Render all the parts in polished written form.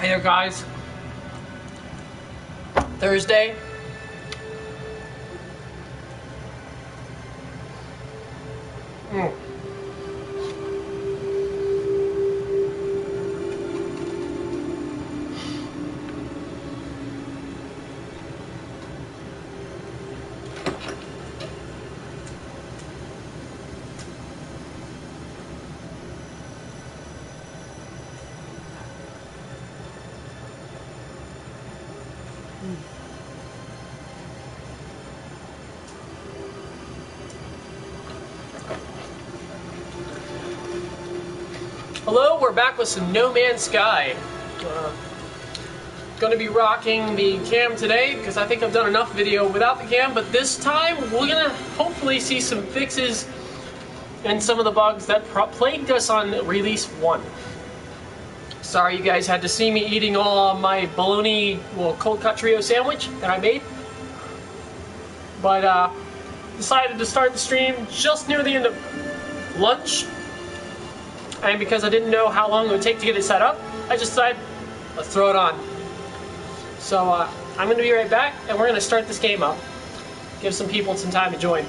Hey there, guys. Thursday. Hello, we're back with some No Man's Sky. Going to be rocking the cam today because I think I've done enough video without the cam, but this time we're going to hopefully see some fixes and some of the bugs that plagued us on release 1. Sorry you guys had to see me eating all my bologna, cold cut trio sandwich that I made, but decided to start the stream just near the end of lunch. And because I didn't know how long it would take to get it set up, I just decided, let's throw it on. So I'm going to be right back, and we're going to start this game up. Give some people some time to join.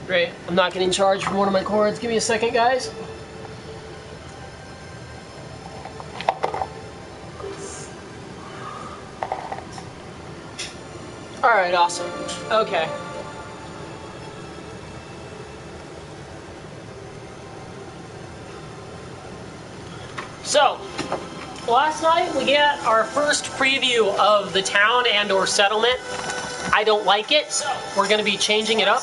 Great. I'm not getting charged from one of my cords. Give me a second, guys. Alright, awesome. Okay. So, last night we got our first preview of the town and or settlement. I don't like it, so we're going to be changing it up.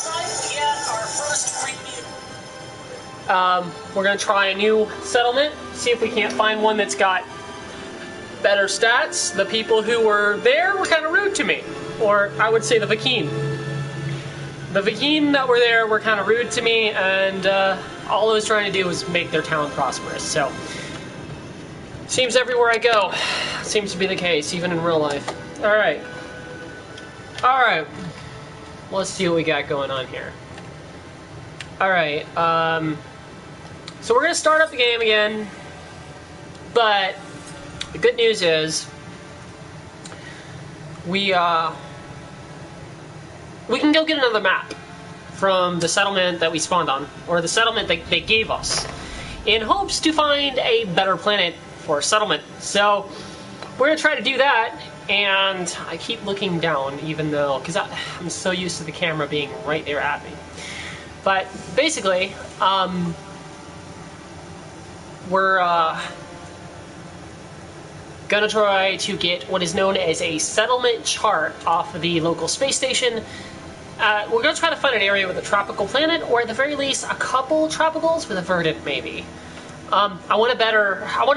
We're going to try a new settlement, see if we can't find one that's got better stats. The people who were there were kind of rude to me, or I would say the Vakeen. The Vakeen that were there were kind of rude to me, and all I was trying to do was make their town prosperous. So, seems everywhere I go, seems to be the case, even in real life. Alright. Alright. Let's see what we got going on here. Alright, so we're going to start up the game again, but the good news is we can go get another map from the settlement that we spawned on, or the settlement that they gave us, in hopes to find a better planet for settlement. So we're going to try to do that, and I keep looking down, even though, because I'm so used to the camera being right there at me. But basically, we're gonna try to get what is known as a settlement chart off of the local space station. We're gonna try to find an area with a tropical planet, or at the very least, a couple tropicals with a verdant, maybe. I want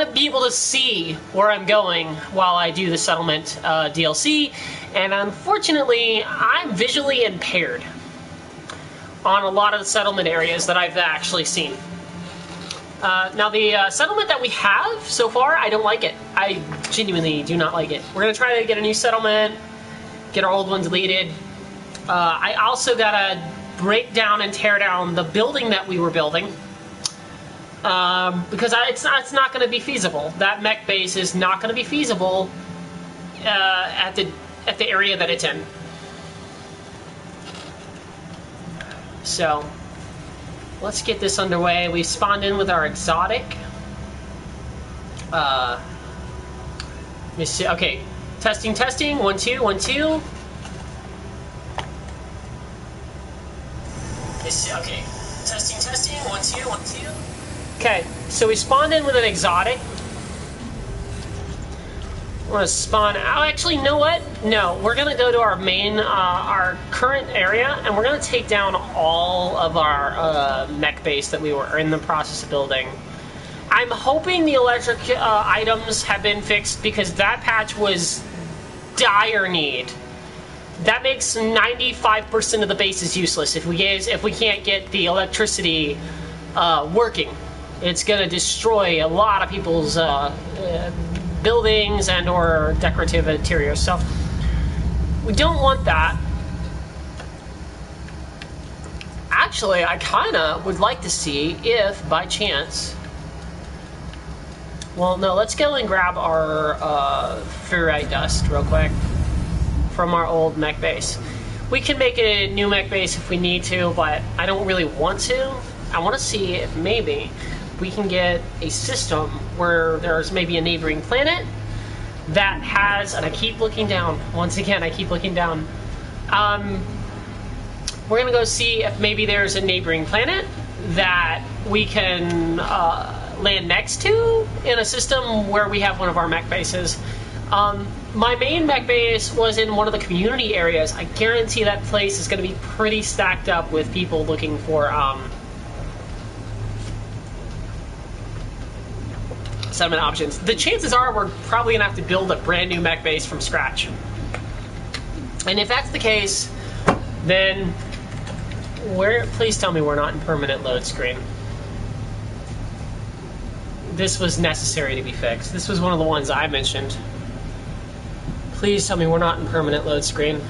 to be able to see where I'm going while I do the settlement DLC, and unfortunately, I'm visually impaired on a lot of the settlement areas that I've actually seen. Now, the settlement that we have so far, I don't like it. I genuinely do not like it. We're going to try to get a new settlement, get our old one deleted. I also got to break down and tear down the building that we were building, because it's not going to be feasible. That mech base is not going to be feasible at the area that it's in. So let's get this underway. We've spawned in with our exotic. Let me see. Okay, testing. 1 2 1 2. Okay, testing. 1 2 1 2. Okay, so we spawned in with an exotic. We're gonna spawn out. Actually, you know what? No, we're gonna go to our main, our current area, and we're gonna take down all of our mech base that we were in the process of building. I'm hoping the electric items have been fixed, because that patch was dire need. That makes 95% of the bases useless if we can't get the electricity working. It's gonna destroy a lot of people's buildings and or decorative interiors, so we don't want that. Actually, I kinda would like to see if, by chance... Well, no, let's go and grab our ferrite dust real quick from our old mech base. We can make a new mech base if we need to, but I don't really want to. I want to see if maybe we can get a system where there's maybe a neighboring planet that has, and I keep looking down, once again, I keep looking down. We're gonna go see if maybe there's a neighboring planet that we can land next to in a system where we have one of our mech bases. My main mech base was in one of the community areas. I guarantee that place is gonna be pretty stacked up with people looking for settlement options. The chances are we're probably gonna have to build a brand new mech base from scratch. And if that's the case, then please tell me we're not in permanent load screen. This was necessary to be fixed. This was one of the ones I mentioned. Please tell me we're not in permanent load screen.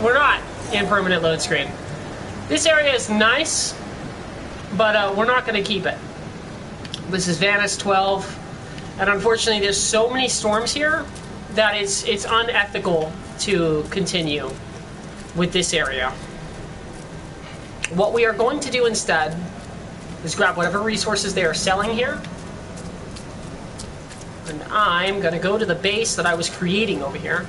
We're not in permanent load screen. This area is nice, but we're not going to keep it. This is Vanus 12, and unfortunately there's so many storms here that it's unethical to continue with this area. What we are going to do instead is grab whatever resources they are selling here, and I'm going to go to the base that I was creating over here.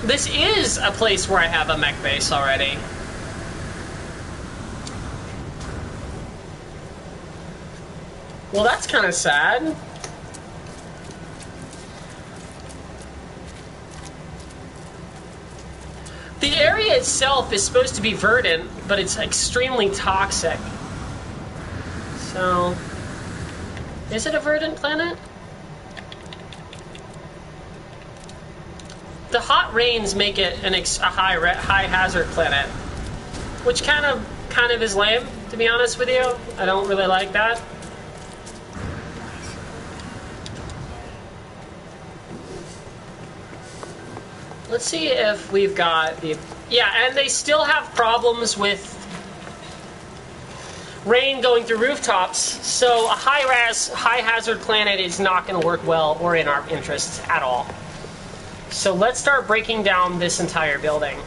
This is a place where I have a mech base already. Well, that's kind of sad. The area itself is supposed to be verdant, but it's extremely toxic. So, is it a verdant planet? The hot rains make it a high hazard planet, which kind of is lame, to be honest with you. I don't really like that. Let's see if we've got the... Yeah, and they still have problems with rain going through rooftops, so a high-hazard planet is not going to work well or in our interests at all. So let's start breaking down this entire building.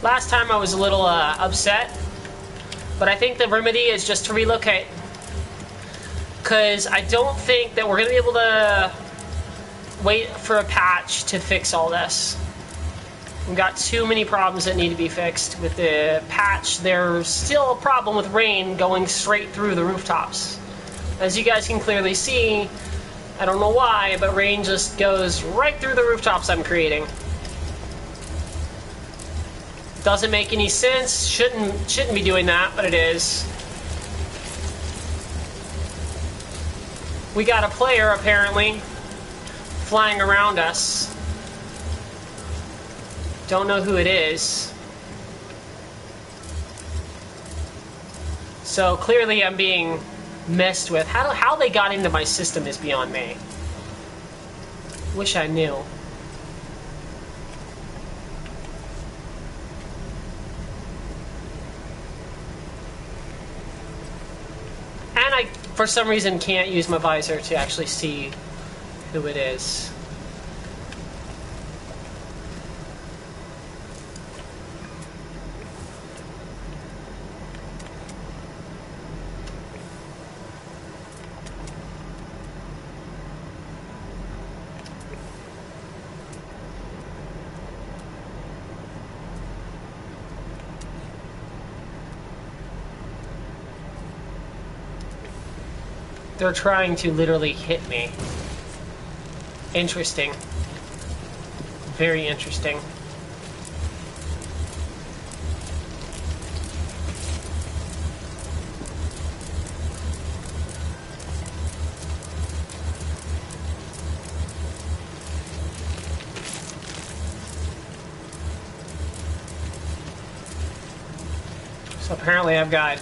Last time I was a little upset, but I think the remedy is just to relocate. Because I don't think that we're going to be able to wait for a patch to fix all this. We've got too many problems that need to be fixed. With the patch, there's still a problem with rain going straight through the rooftops. As you guys can clearly see, I don't know why, but rain just goes right through the rooftops I'm creating. Doesn't make any sense, shouldn't be doing that, but it is. We got a player, apparently, flying around us. Don't know who it is. So clearly I'm being messed with. How they got into my system is beyond me. Wish I knew. And I, for some reason, can't use my visor to actually see who it is. They're trying to literally hit me. Interesting. Very interesting. So apparently I've got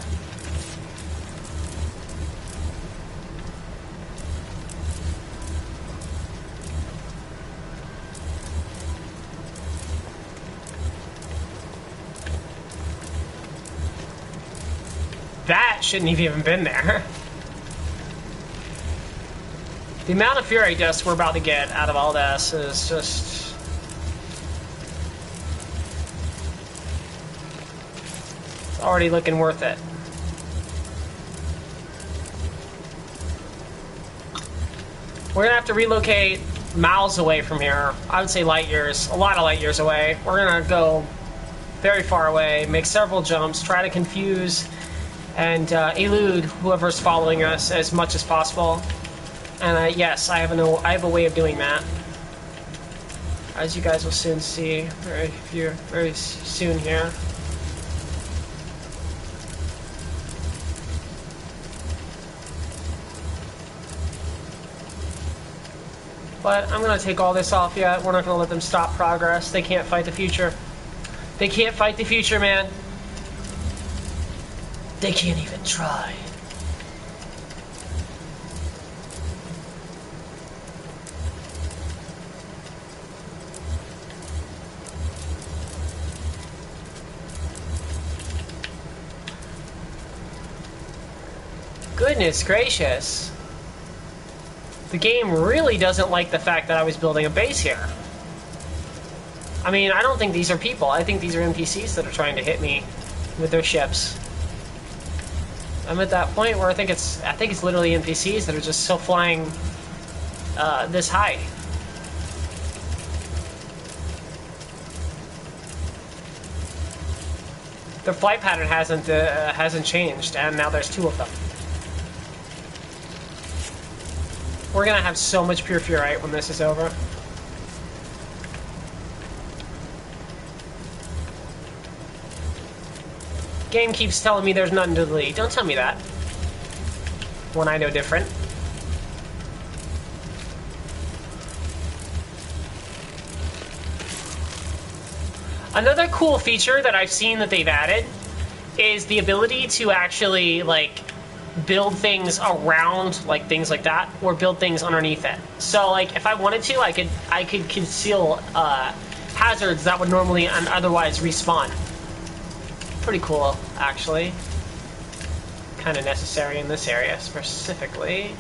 that shouldn't have even been there. The amount of Fury dust we're about to get out of all this is just... it's already looking worth it. We're gonna have to relocate miles away from here. I would say light years, a lot of light years away. We're gonna go very far away, make several jumps, try to confuse and elude whoever's following us as much as possible. And yes, I have a way of doing that, as you guys will soon see very soon here. But I'm gonna take all this off yet. We're not gonna let them stop progress. They can't fight the future. They can't fight the future, man. They can't even try. Goodness gracious. The game really doesn't like the fact that I was building a base here. I mean, I don't think these are people. I think these are NPCs that are trying to hit me with their ships. I'm at that point where I think it's literally NPCs that are just still flying this high. Their flight pattern hasn't changed, and now there's two of them. We're gonna have so much pure Furite when this is over. Game keeps telling me there's nothing to delete. Don't tell me that when I know different. Another cool feature that I've seen that they've added is the ability to actually, like, build things around, like things like that, or build things underneath it. So like if I wanted to, I could conceal hazards that would normally and otherwise respawn. Pretty cool, actually. Kind of necessary in this area specifically.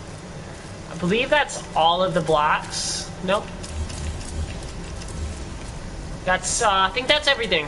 I believe that's all of the blocks. Nope. That's I think that's everything.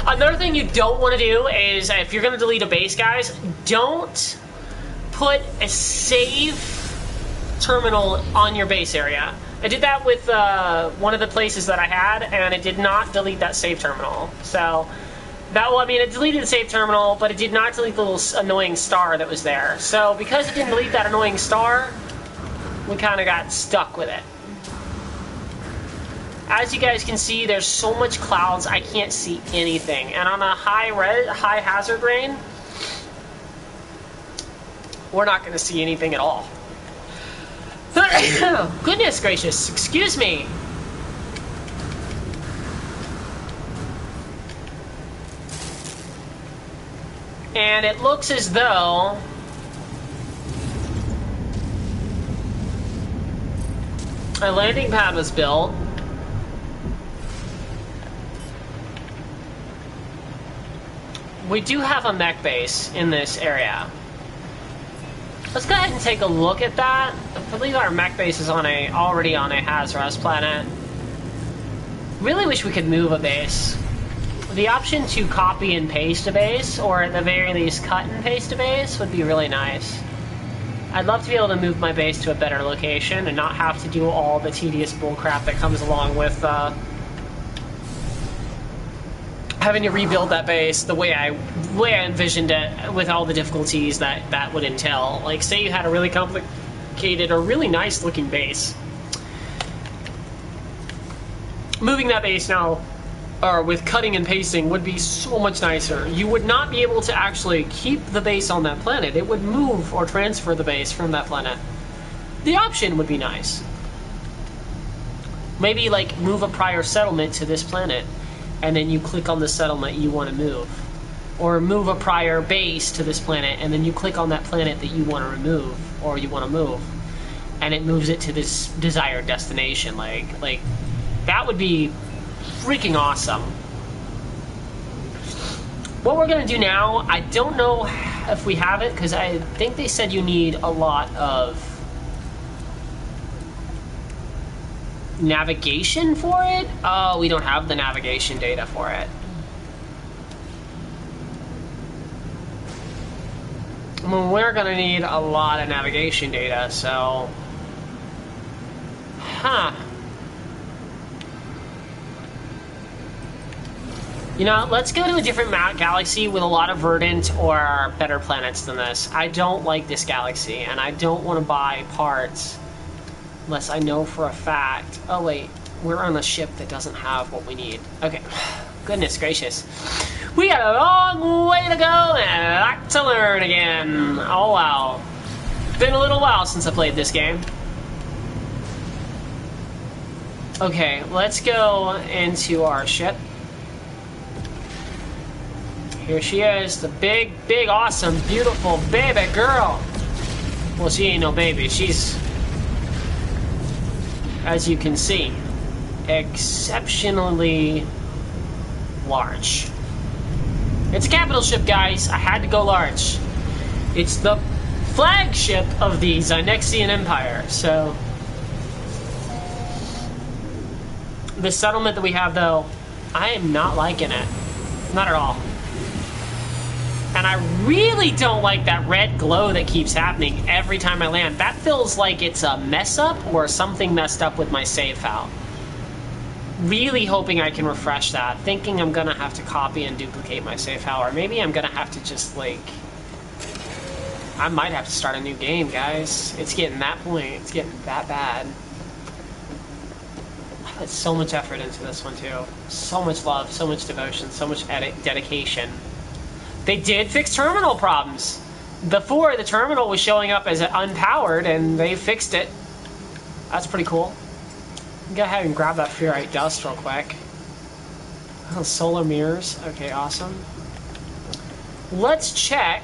Another thing you don't want to do is, if you're going to delete a base, guys, don't put a save terminal on your base area. I did that with one of the places that I had, and it did not delete that save terminal. So, it deleted the save terminal, but it did not delete the little annoying star that was there. So, because it didn't delete that annoying star, we kind of got stuck with it. As you guys can see, there's so much clouds, I can't see anything. And on a high hazard rain, we're not going to see anything at all. Goodness gracious, excuse me. And it looks as though a landing pad was built. We do have a mech base in this area. Let's go ahead and take a look at that. I believe our mech base is already on a Hazras planet. Really wish we could move a base. The option to copy and paste a base, or at the very least cut and paste a base, would be really nice. I'd love to be able to move my base to a better location and not have to do all the tedious bullcrap that comes along with having to rebuild that base the way I envisioned it, with all the difficulties that would entail. Like, say you had a really complicated or really nice looking base. Moving that base now, or with cutting and pasting, would be so much nicer. You would not be able to actually keep the base on that planet. It would move or transfer the base from that planet. The option would be nice. Maybe like move a prior settlement to this planet, and then you click on the settlement you want to move. Or move a prior base to this planet, and then you click on that planet that you want to remove, or you want to move. And it moves it to this desired destination. Like that would be freaking awesome. What we're going to do now, I don't know if we have it, because I think they said you need a lot of navigation for it. Oh, we don't have the navigation data for it. I mean, we're gonna need a lot of navigation data, so... Huh. You know, let's go to a different galaxy with a lot of verdant or better planets than this. I don't like this galaxy, and I don't want to buy parts unless I know for a fact. Oh wait, we're on a ship that doesn't have what we need. Okay, goodness gracious. We got a long way to go and a lot to learn again. Oh wow. Been a little while since I played this game. Okay, let's go into our ship. Here she is, the big, awesome, beautiful baby girl. Well, she ain't no baby, she's, as you can see, exceptionally large. It's a capital ship, guys. I had to go large. It's the flagship of the Zynexian Empire, so... The settlement that we have, though, I am not liking it. Not at all. And I really don't like that red glow that keeps happening every time I land. That feels like it's a mess up or something messed up with my save file. Really hoping I can refresh that. Thinking I'm gonna have to copy and duplicate my save file, or maybe I'm gonna have to just like... I might have to start a new game, guys. It's getting that point. It's getting that bad. I put so much effort into this one too. So much love, so much devotion, so much dedication. They did fix terminal problems. Before, the terminal was showing up as unpowered, and they fixed it. That's pretty cool. Go ahead and grab that ferrite dust real quick. Oh, solar mirrors. Okay, awesome. Let's check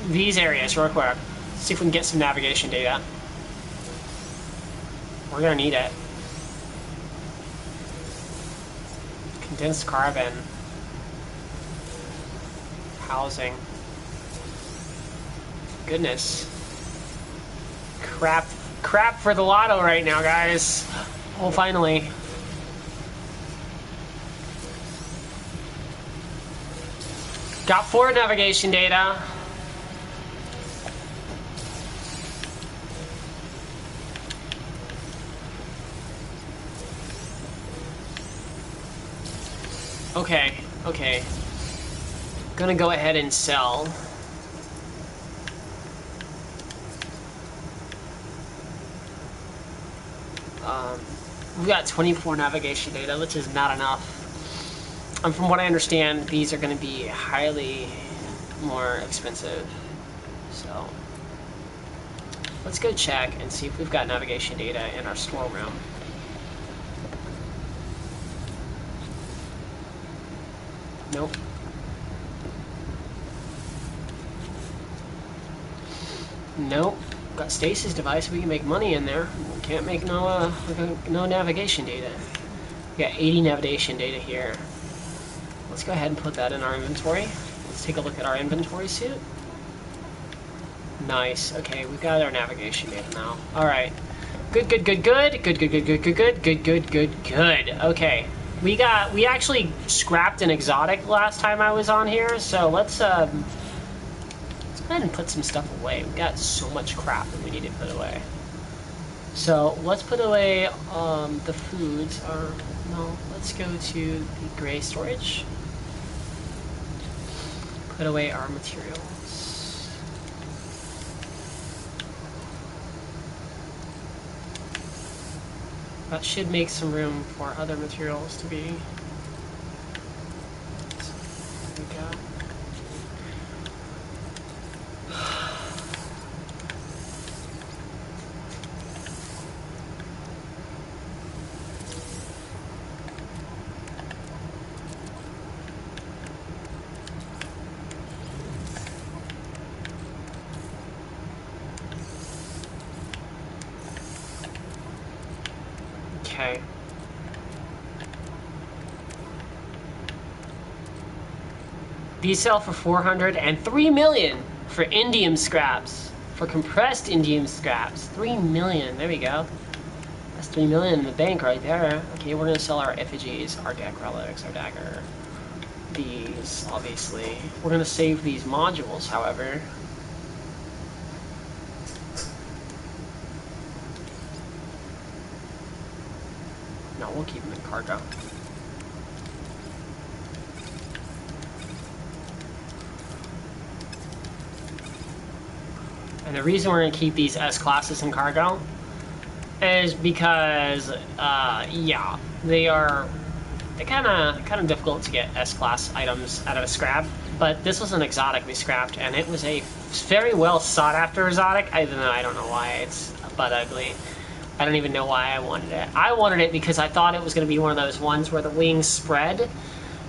these areas real quick. See if we can get some navigation data. We're gonna need it. Condensed carbon. Housing. Goodness. Crap for the lotto right now, guys. Oh, finally. Got 4 navigation data. Okay. Gonna go ahead and sell. We've got 24 navigation data, which is not enough. And from what I understand, these are going to be highly more expensive. So let's go check and see if we've got navigation data in our storeroom. Nope. Nope. Got stasis device, we can make money in there. We can't make no navigation data. We got 80 navigation data here. Let's go ahead and put that in our inventory. Let's take a look at our inventory suit. Nice. Okay, we've got our navigation data now. All right. Good. Okay. We actually scrapped an exotic last time I was on here, so let's go ahead and put some stuff away. We've got so much crap that we need to put away. So let's put away the foods. Or no, let's go to the gray storage. Put away our materials. That should make some room for other materials to be. There we go. Okay. These sell for 400 and 3 million for indium scraps. For compressed indium scraps. 3 million. There we go. That's 3 million in the bank right there. Okay, we're gonna sell our effigies, our deck relics, our dagger. These, obviously. We're gonna save these modules, however. No, we'll keep them in cargo. And the reason we're going to keep these S-classes in cargo is because, yeah, they're kind of difficult to get S-class items out of a scrap. But this was an exotic we scrapped, and it was a very well sought after exotic. I don't know why it's butt ugly. I don't even know why I wanted it. I wanted it because I thought it was going to be one of those ones where the wings spread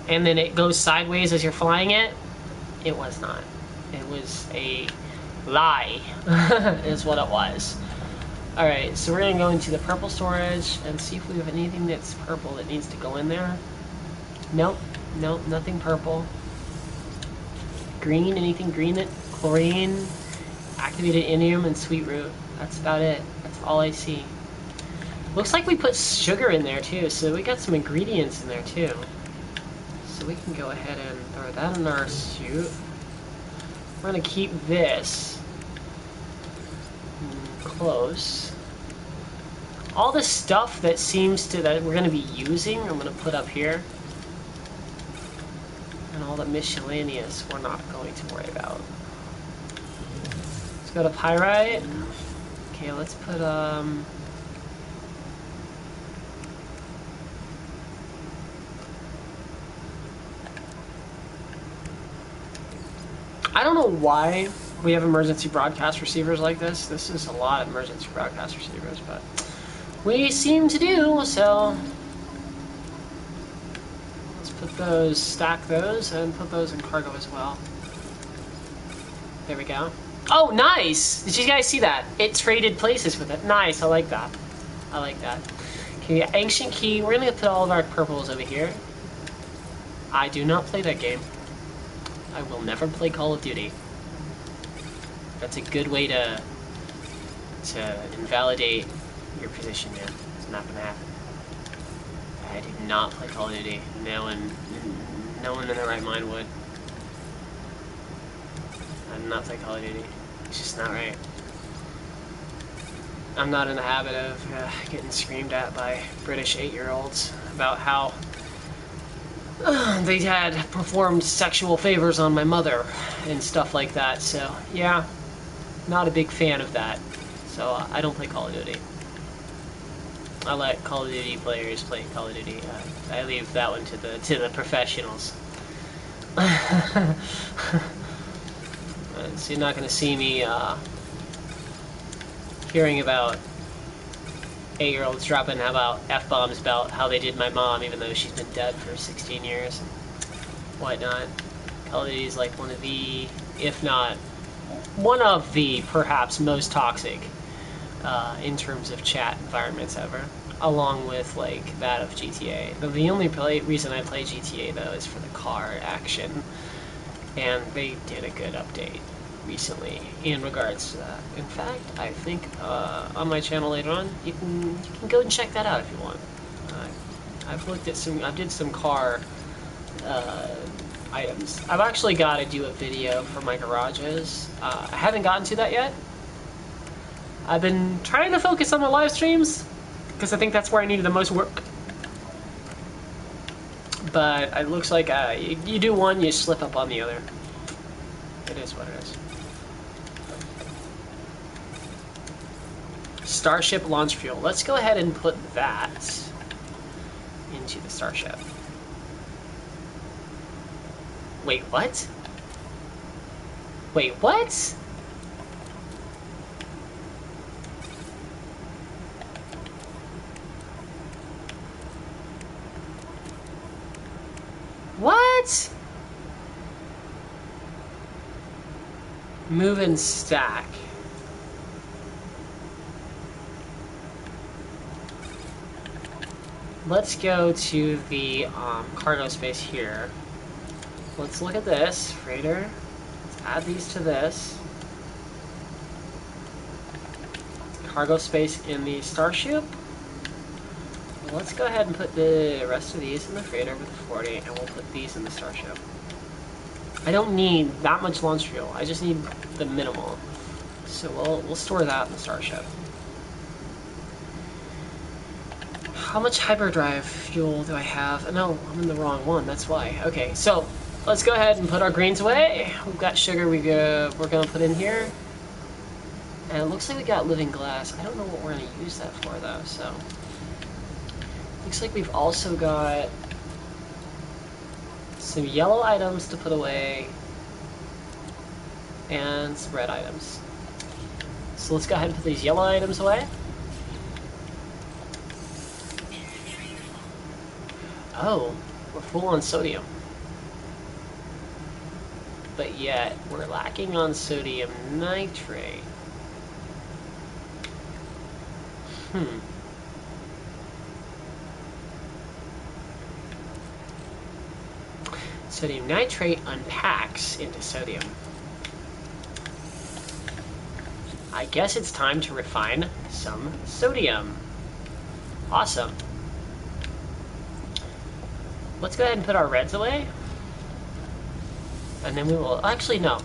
and then it goes sideways as you're flying it. It was not. It was a lie, is what it was. Alright, so we're going to go into the purple storage and see if we have anything that's purple that needs to go in there. Nope, nothing purple. Green, anything green? Chlorine, activated indium, and sweet root. That's about it. That's all I see. Looks like we put sugar in there too, so we got some ingredients in there too. So we can go ahead and throw that in our suit. We're gonna keep this close. All the stuff that that we're gonna be using, I'm gonna put up here. And all the miscellaneous we're not going to worry about. Let's go to pyrite. Okay, let's put I don't know why we have emergency broadcast receivers like this. This is a lot of emergency broadcast receivers, but we seem to do, so let's put those, stack those, and put those in cargo as well. There we go. Oh, nice! Did you guys see that? It traded places with it. Nice, I like that. I like that. Okay, Ancient Key. We're gonna put all of our purples over here. I do not play that game. I will never play Call of Duty. That's a good way to invalidate your position, man. It's not gonna happen. I did not play Call of Duty. No one in their right mind would. I did not play Call of Duty. It's just not right. I'm not in the habit of getting screamed at by British 8-year-olds about how they had performed sexual favors on my mother and stuff like that. So yeah, not a big fan of that. So I don't play Call of Duty. I let Call of Duty players play Call of Duty. I leave that one to the professionals. So you're not going to see me hearing about 8-year-olds dropping about F-bombs about how they did my mom, even though she's been dead for 16 years and whatnot. Call of Duty is like one of the, if not one of the, perhaps most toxic in terms of chat environments ever, along with like that of GTA. The only reason I play GTA though is for the car action, and they did a good update recently in regards to that. In fact, I think on my channel later on, you can go and check that out if you want. I've looked at some, I did some car items. I've actually got to do a video for my garages. I haven't gotten to that yet. I've been trying to focus on my live streams because I think that's where I needed the most work. But it looks like you do one, you slip up on the other. It is what it is. Starship launch fuel. Let's go ahead and put that into the Starship. Wait, what? Wait, what? What? Move and stack. Let's go to the cargo space here. Let's look at this, freighter. Let's add these to this. Cargo space in the Starship. Let's go ahead and put the rest of these in the freighter with the 40, and we'll put these in the Starship. I don't need that much launch fuel. I just need the minimal. So we'll store that in the Starship. How much hyperdrive fuel do I have? No, I'm in the wrong one. That's why. Okay, so let's go ahead and put our greens away. We've got sugar we're gonna put in here, and it looks like we got living glass. I don't know what we're gonna use that for though. So looks like we've also got some yellow items to put away and some red items. So let's go ahead and put these yellow items away. Oh, we're full on sodium. But yet, we're lacking on sodium nitrate. Sodium nitrate unpacks into sodium. I guess it's time to refine some sodium. Awesome. Let's go ahead and put our reds away. And then we will, actually no.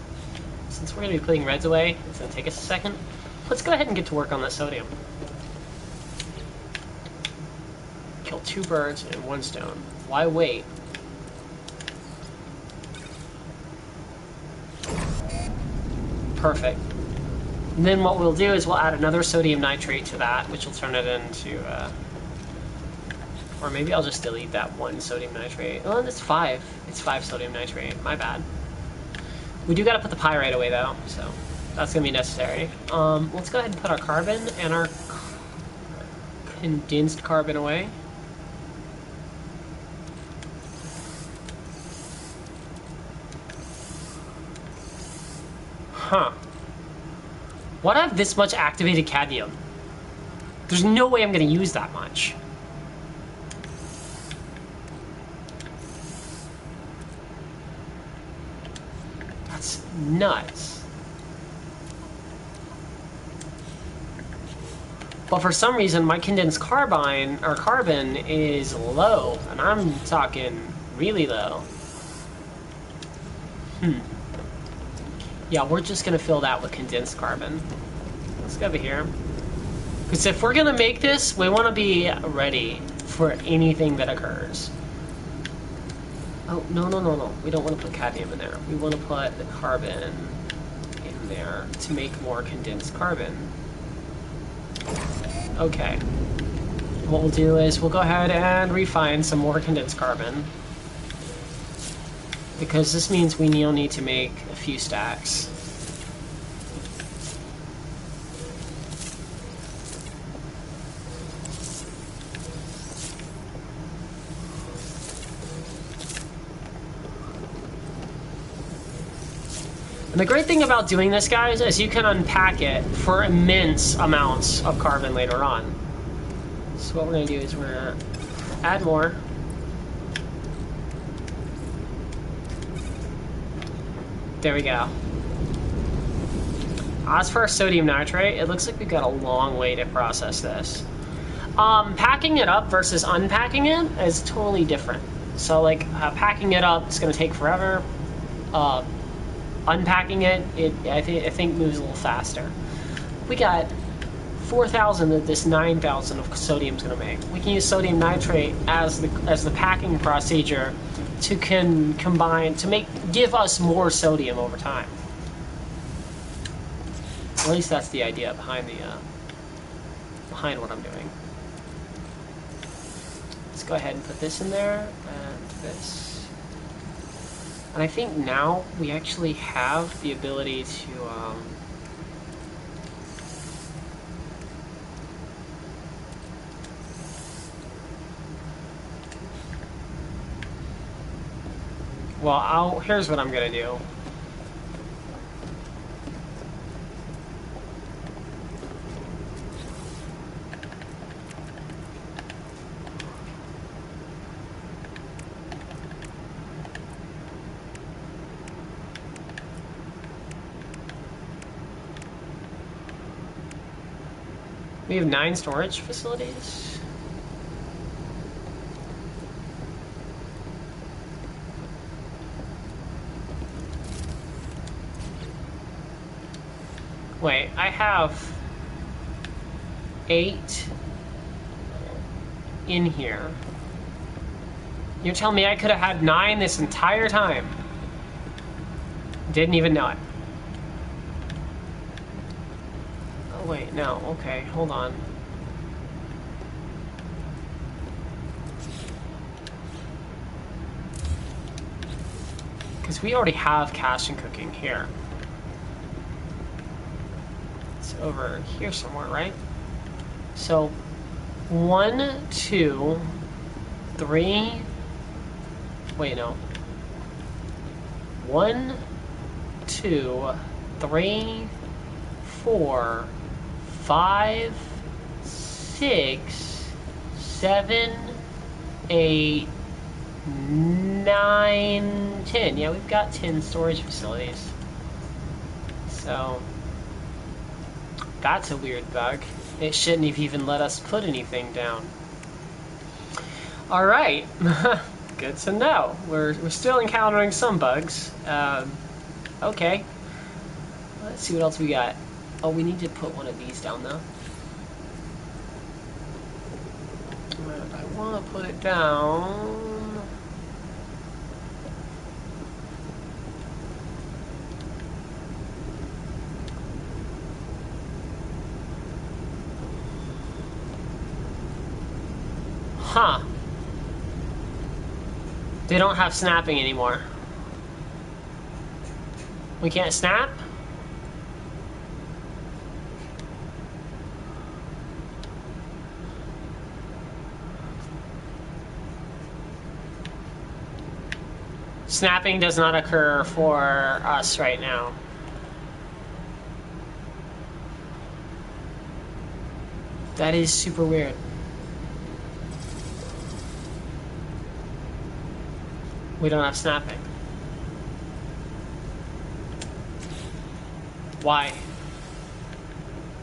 Since we're going to be putting reds away, it's going to take us a second. Let's go ahead and get to work on that sodium. Kill 2 birds and 1 stone. Why wait? Perfect. And then what we'll do is we'll add another sodium nitrate to that, which will turn it into, or maybe I'll just delete that 1 sodium nitrate. Oh, it's 5. It's 5 sodium nitrate. My bad. We do gotta put the pyrite away though, so that's gonna be necessary. Let's go ahead and put our carbon and our condensed carbon away. Huh. Why do I have this much activated cadmium? There's no way I'm gonna use that much. That's nuts. But for some reason, my condensed carbon is low, and I'm talking really low. Yeah, we're just gonna fill that with condensed carbon. Let's go over here. Because if we're gonna make this, we want to be ready for anything that occurs. Oh, no. We don't want to put cadmium in there. We want to put the carbon in there to make more condensed carbon. Okay. What we'll do is we'll go ahead and refine some more condensed carbon. Because this means we need to make a few stacks. And the great thing about doing this, guys, is you can unpack it for immense amounts of carbon later on. So what we're going to do is we're going to add more. There we go. As for our sodium nitrate, it looks like we've got a long way to process this. Packing it up versus unpacking it is totally different. So like packing it up is going to take forever. Unpacking it, I think moves a little faster. We got 4,000 that this 9,000 of sodium is going to make. We can use sodium nitrate as the packing procedure to combine to give us more sodium over time. At least that's the idea behind behind what I'm doing. Let's go ahead and put this in there and this. And I think now we actually have the ability to well, here's what I'm gonna do. We have 9 storage facilities. Wait, I have 8 in here. You're telling me I could have had 9 this entire time? Didn't even know it. Oh wait, no, okay, hold on. Because we already have cache and cooking here. It's over here somewhere, right? So 1, 2, 3. Wait, no. 1, 2, 3, 4, 5, 6, 7, 8, 9, 10. Yeah, we've got 10 storage facilities. So that's a weird bug. It shouldn't have even let us put anything down. All right, good to know. We're still encountering some bugs. Okay, let's see what else we got. Oh, we need to put one of these down though. I want to put it down. Huh. They don't have snapping anymore. We can't snap? Snapping does not occur for us right now. That is super weird. We don't have snapping. Why?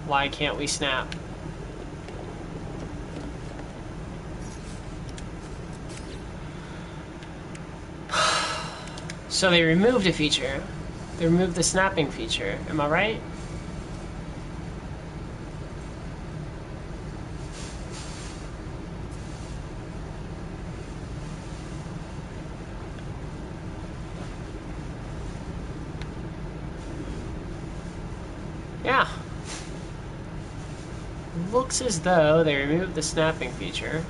Why can't we snap? So they removed a feature. They removed the snapping feature. Am I right? Yeah. Looks as though they removed the snapping feature.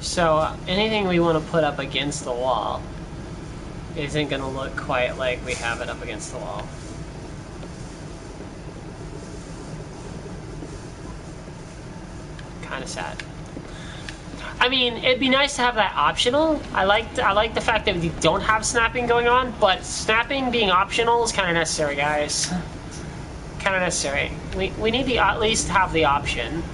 So anything we want to put up against the wall isn't going to look quite like we have it up against the wall. Kind of sad. I mean, it'd be nice to have that optional. I like the fact that we don't have snapping going on, but snapping being optional is kind of necessary, guys. Kind of necessary. We need to at least have the option.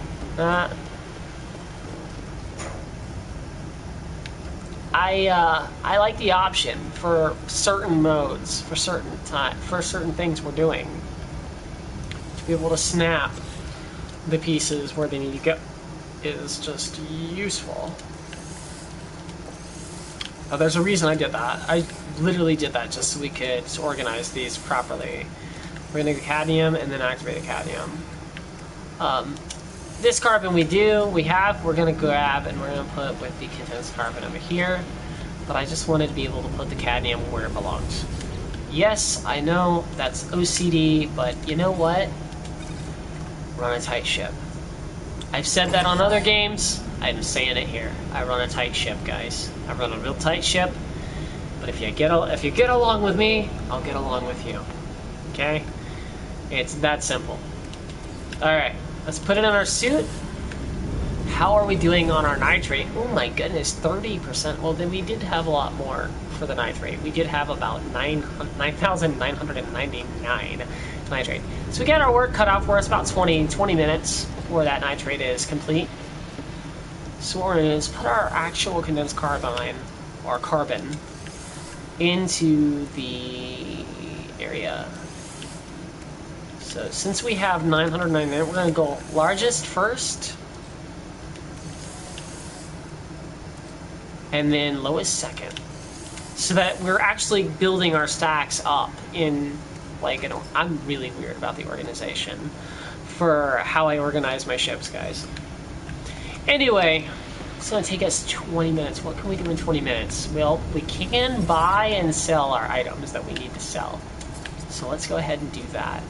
I like the option for certain modes, for certain things we're doing, to be able to snap the pieces where they need to go is just useful. Oh, there's a reason I did that. I literally did that just so we could organize these properly. We're gonna go cadmium and then activate the cadmium. This carbon we're gonna grab and we're gonna put with the condensed carbon over here. But I just wanted to be able to put the cadmium where it belongs. Yes, I know that's OCD, but you know what? Run a tight ship. I've said that on other games. I'm saying it here. I run a tight ship, guys. I run a real tight ship. But if you get along with me, I'll get along with you. Okay? It's that simple. All right. Let's put it on our suit. How are we doing on our nitrate? Oh my goodness, 30%. Well, then we did have a lot more for the nitrate. We did have about 9,999 nitrate. So we got our work cut out for us about 20 minutes before that nitrate is complete. So what we're going to do is put our actual condensed carbon into the area. So since we have 999, we're going to go largest first, and then lowest second, so that we're actually building our stacks up in, like, I'm really weird about the organization for how I organize my ships, guys. Anyway, it's going to take us 20 minutes. What can we do in 20 minutes? Well, we can buy and sell our items that we need to sell. So let's go ahead and do that.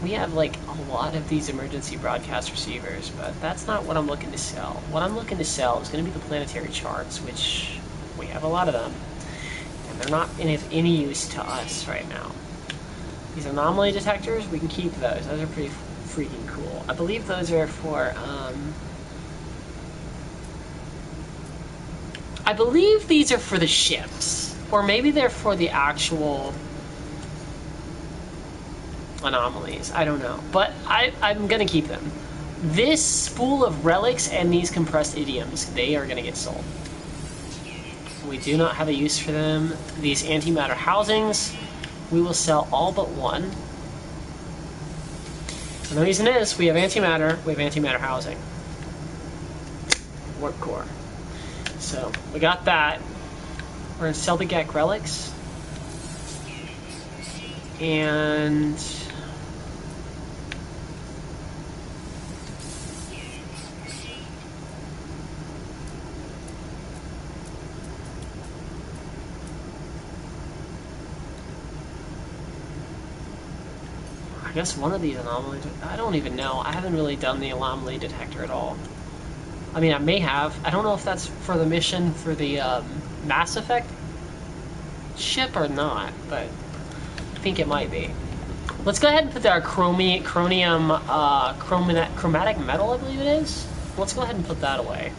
We have, like, a lot of these emergency broadcast receivers, but that's not what I'm looking to sell. What I'm looking to sell is going to be the planetary charts, which we have a lot of them, and they're not of any use to us right now. These anomaly detectors, we can keep those. Those are pretty freaking cool. I believe those are for, I believe these are for the ships, or maybe they're for the actual anomalies. I don't know, but I'm gonna keep them. This spool of relics and these compressed idioms, they are gonna get sold. We do not have a use for them. These antimatter housings, we will sell all but one. And the reason is we have antimatter housing. Warp core. So we got that. We're gonna sell the Gek relics. And I guess one of these anomaly... I don't even know. I haven't really done the anomaly detector at all. I mean, I may have. I don't know if that's for the mission for the Mass Effect ship or not, but I think it might be. Let's go ahead and put our chromatic metal, I believe it is. Let's go ahead and put that away.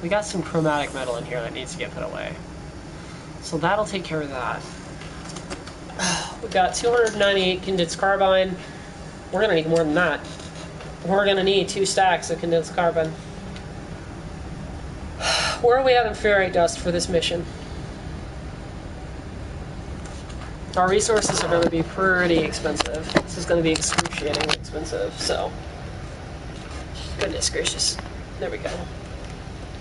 We got some chromatic metal in here that needs to get put away. So that'll take care of that. We've got 298 condensed carbine. We're going to need more than that. We're going to need 2 stacks of condensed carbon. Where are we at in ferrite dust for this mission? Our resources are going to be pretty expensive. This is going to be excruciatingly expensive, so... Goodness gracious. There we go.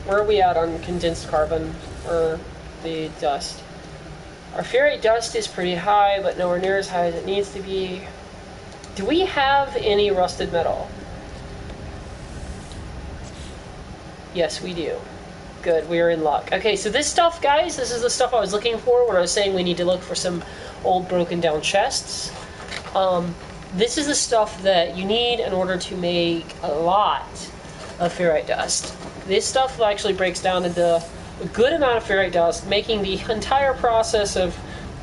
Where are we at on condensed carbon for the dust? Our ferrite dust is pretty high, but nowhere near as high as it needs to be. Do we have any rusted metal? Yes, we do. Good, we are in luck. Okay, so this stuff, guys, this is the stuff I was looking for when I was saying we need to look for some old broken down chests. This is the stuff that you need in order to make a lot of ferrite dust. This stuff actually breaks down into a good amount of ferrite dust, making the entire process of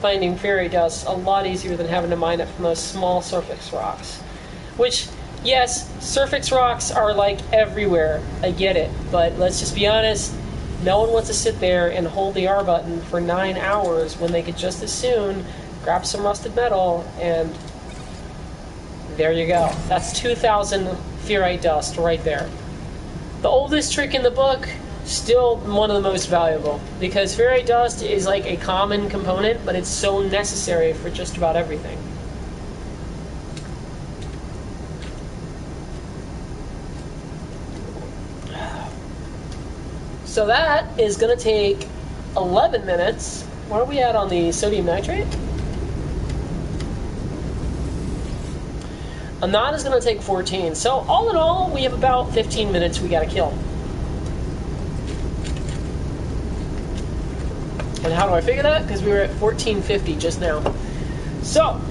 finding ferrite dust a lot easier than having to mine it from those small surface rocks. Which, yes, surface rocks are like everywhere, I get it, but let's just be honest, no one wants to sit there and hold the R button for 9 hours when they could just as soon grab some rusted metal and there you go. That's 2,000 ferrite dust right there. The oldest trick in the book, still one of the most valuable, because ferrite dust is like a common component, but it's so necessary for just about everything. So that is going to take 11 minutes. Where are we at on the sodium nitrate? A knot is going to take 14. So all in all, we have about 15 minutes we got to kill. And how do I figure that? Because we were at 1450 just now. So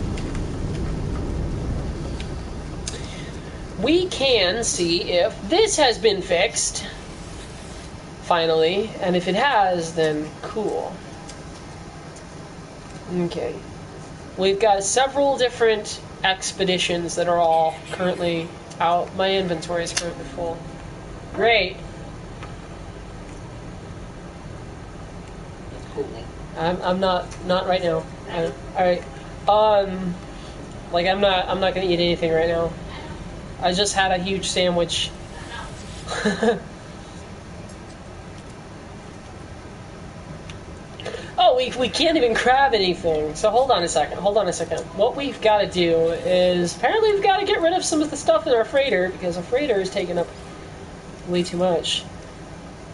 we can see if this has been fixed finally, and if it has, then cool. Okay. We've got several different expeditions that are all currently out. My inventory is currently full. Great. I'm not right now. All right. Like I'm not gonna eat anything right now. I just had a huge sandwich. Oh, we can't even grab anything. So hold on a second. What we've got to do is apparently we've got to get rid of some of the stuff in our freighter because our freighter is taking up way too much.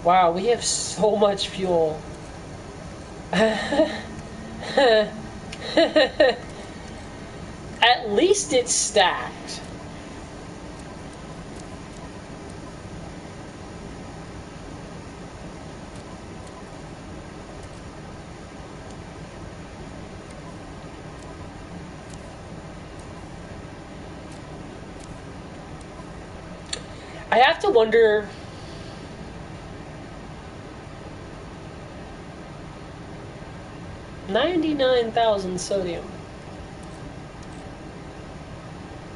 Wow, we have so much fuel. At least it's stacked. I have to wonder... 99,000 sodium.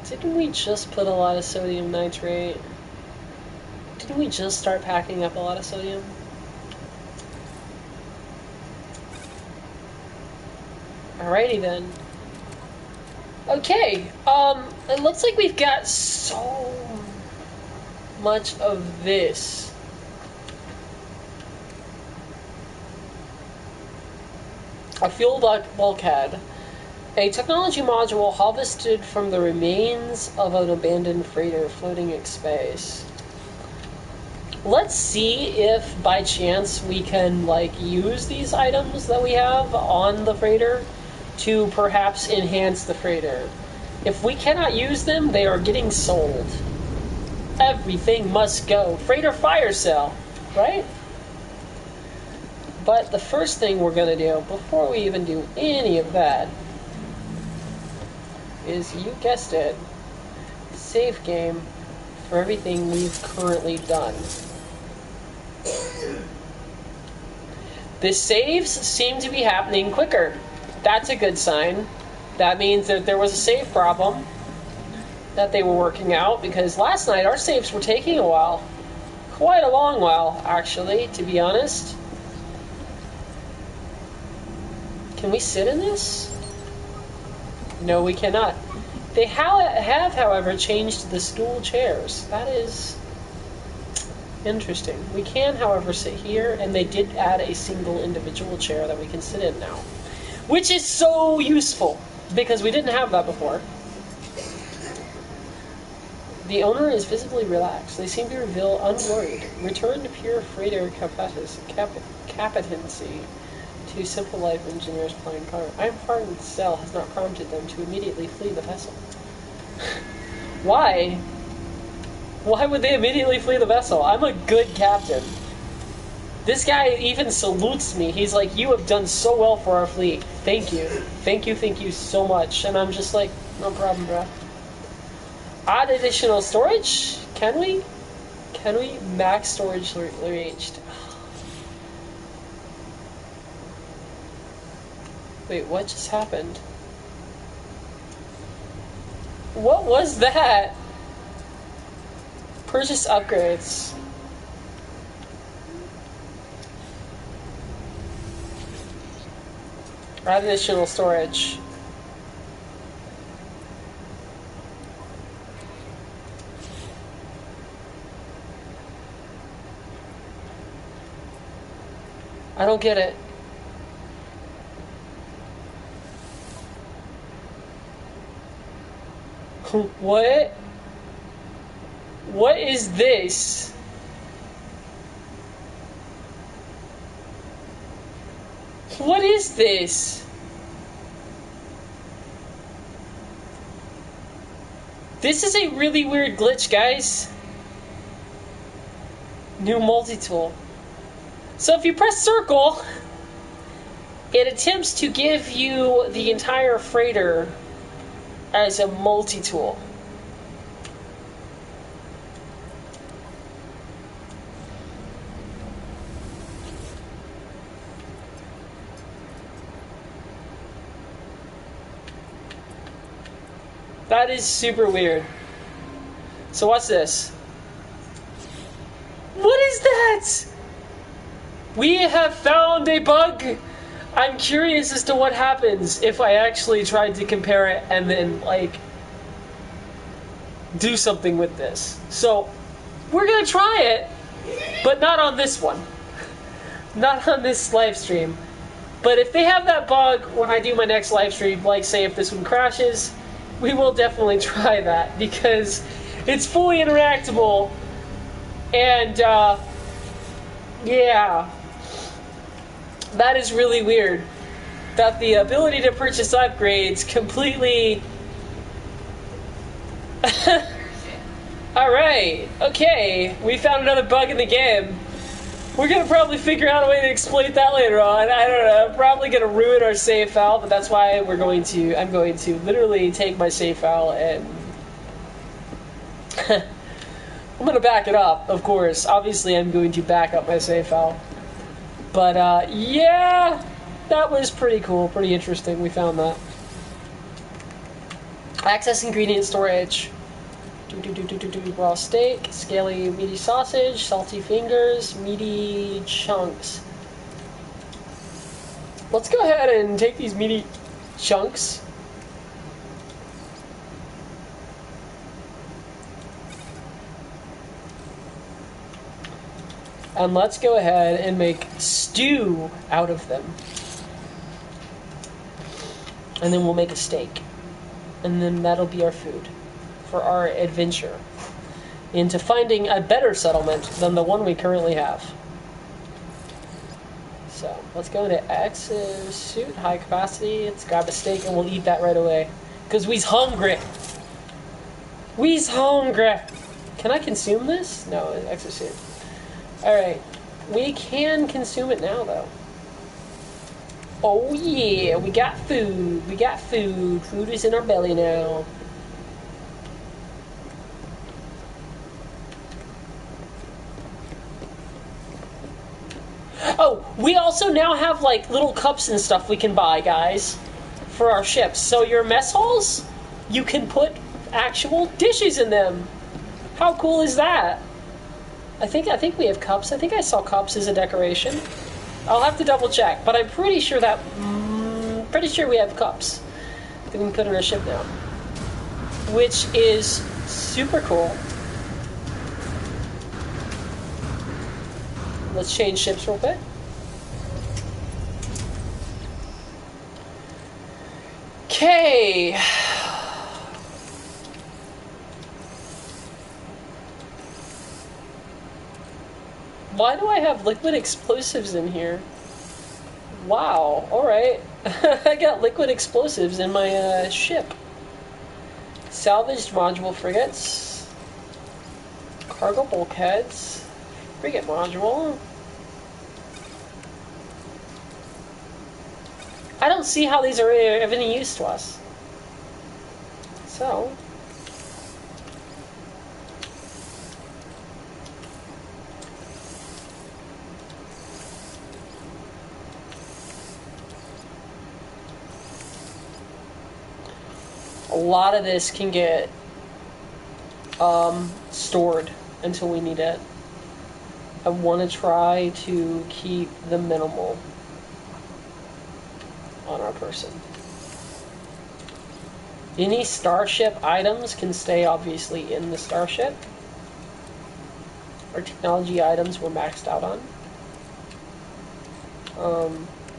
Didn't we just put a lot of sodium nitrate? Didn't we just start packing up a lot of sodium? Alrighty then. Okay, it looks like we've got so much of this. A fuel bulkhead. A technology module harvested from the remains of an abandoned freighter floating in space. Let's see if by chance we can use these items that we have on the freighter to perhaps enhance the freighter. If we cannot use them, they are getting sold. Everything must go. Freighter fire sale, right? But the first thing we're going to do, before we even do any of that, is, you guessed it, save game for everything we've currently done. The saves seem to be happening quicker. That's a good sign. That means that there was a save problem that they were working out, because last night our saves were taking a while. Quite a long while, actually, to be honest. Can we sit in this? No, we cannot. They have, however, changed the stool chairs. That is interesting. We can, however, sit here, and they did add a single individual chair that we can sit in now, which is so useful, because we didn't have that before. The owner is visibly relaxed. They seem to reveal unworried. Return to pure freighter competency to simple life engineers playing part. I'm frightened the cell has not prompted them to immediately flee the vessel. Why? Why would they immediately flee the vessel? I'm a good captain. This guy even salutes me. He's like, you have done so well for our fleet. Thank you. Thank you so much. And I'm just like, no problem, bro. Add additional storage? Can we? Can we? Max storage reached. Wait, what just happened? What was that? Purchase upgrades. Add additional storage. I don't get it. What? What is this? What is this? This is a really weird glitch, guys. New multi-tool. So if you press circle, it attempts to give you the entire freighter as a multi-tool. That is super weird. So what's this? What is that? We have found a bug. I'm curious as to what happens if I actually tried to compare it and then, like, do something with this. So, we're gonna try it, but not on this one. Not on this live stream. But if they have that bug when I do my next live stream, like, say, if this one crashes, we will definitely try that, because it's fully interactable, and, yeah. That is really weird. That the ability to purchase upgrades completely... Alright, okay. We found another bug in the game. We're gonna probably figure out a way to exploit that later on. I don't know. Probably gonna ruin our save file, but that's why I'm going to literally take my save file and... I'm gonna back it up, of course. Obviously, I'm going to back up my save file. But, yeah, that was pretty cool, pretty interesting. We found that. Access ingredient storage. Raw steak, scaly meaty sausage, salty fingers, meaty chunks. Let's go ahead and take these meaty chunks. And let's go ahead and make stew out of them. And then we'll make a steak. And then that'll be our food for our adventure into finding a better settlement than the one we currently have. So, let's go into exosuit, high capacity. Let's grab a steak and we'll eat that right away. Because we's hungry. We's hungry. Can I consume this? No, exosuit. Alright, we can consume it now, though. Oh yeah, we got food. We got food. Food is in our belly now. Oh, we also now have like little cups and stuff we can buy, guys, for our ships. So your mess halls, you can put actual dishes in them. How cool is that? I think we have cups. I think I saw cups as a decoration. I'll have to double check, but I'm pretty sure that pretty sure we have cups that we can put in our ship now, which is super cool. Let's change ships real quick. Okay. Why do I have liquid explosives in here? Wow, alright. I got liquid explosives in my ship. Salvaged module frigates. Cargo bulkheads. Frigate module. I don't see how these are of any use to us. So... a lot of this can get stored until we need it. I want to try to keep the minimal on our person. Any starship items can stay obviously in the starship. Our technology items we're maxed out on.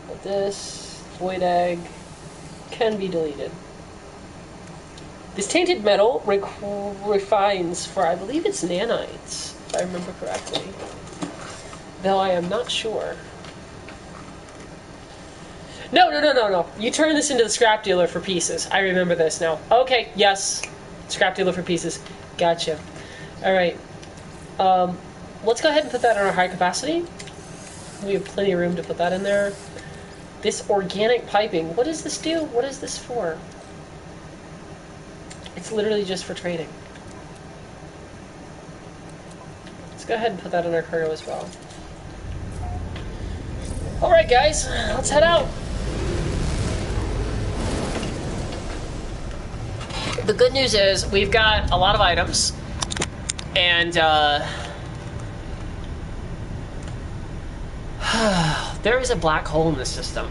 But this void egg can be deleted. This tainted metal refines for, I believe it's nanites, if I remember correctly. Though I am not sure. No. You turn this into the scrap dealer for pieces. I remember this now. Okay, yes. Scrap dealer for pieces. Gotcha. Alright. Let's go ahead and put that in our high capacity. We have plenty of room to put that in there. This organic piping. What does this do? What is this for? It's literally just for trading. Let's go ahead and put that in our cargo as well. Alright guys, let's head out. The good news is we've got a lot of items, and there is a black hole in the system.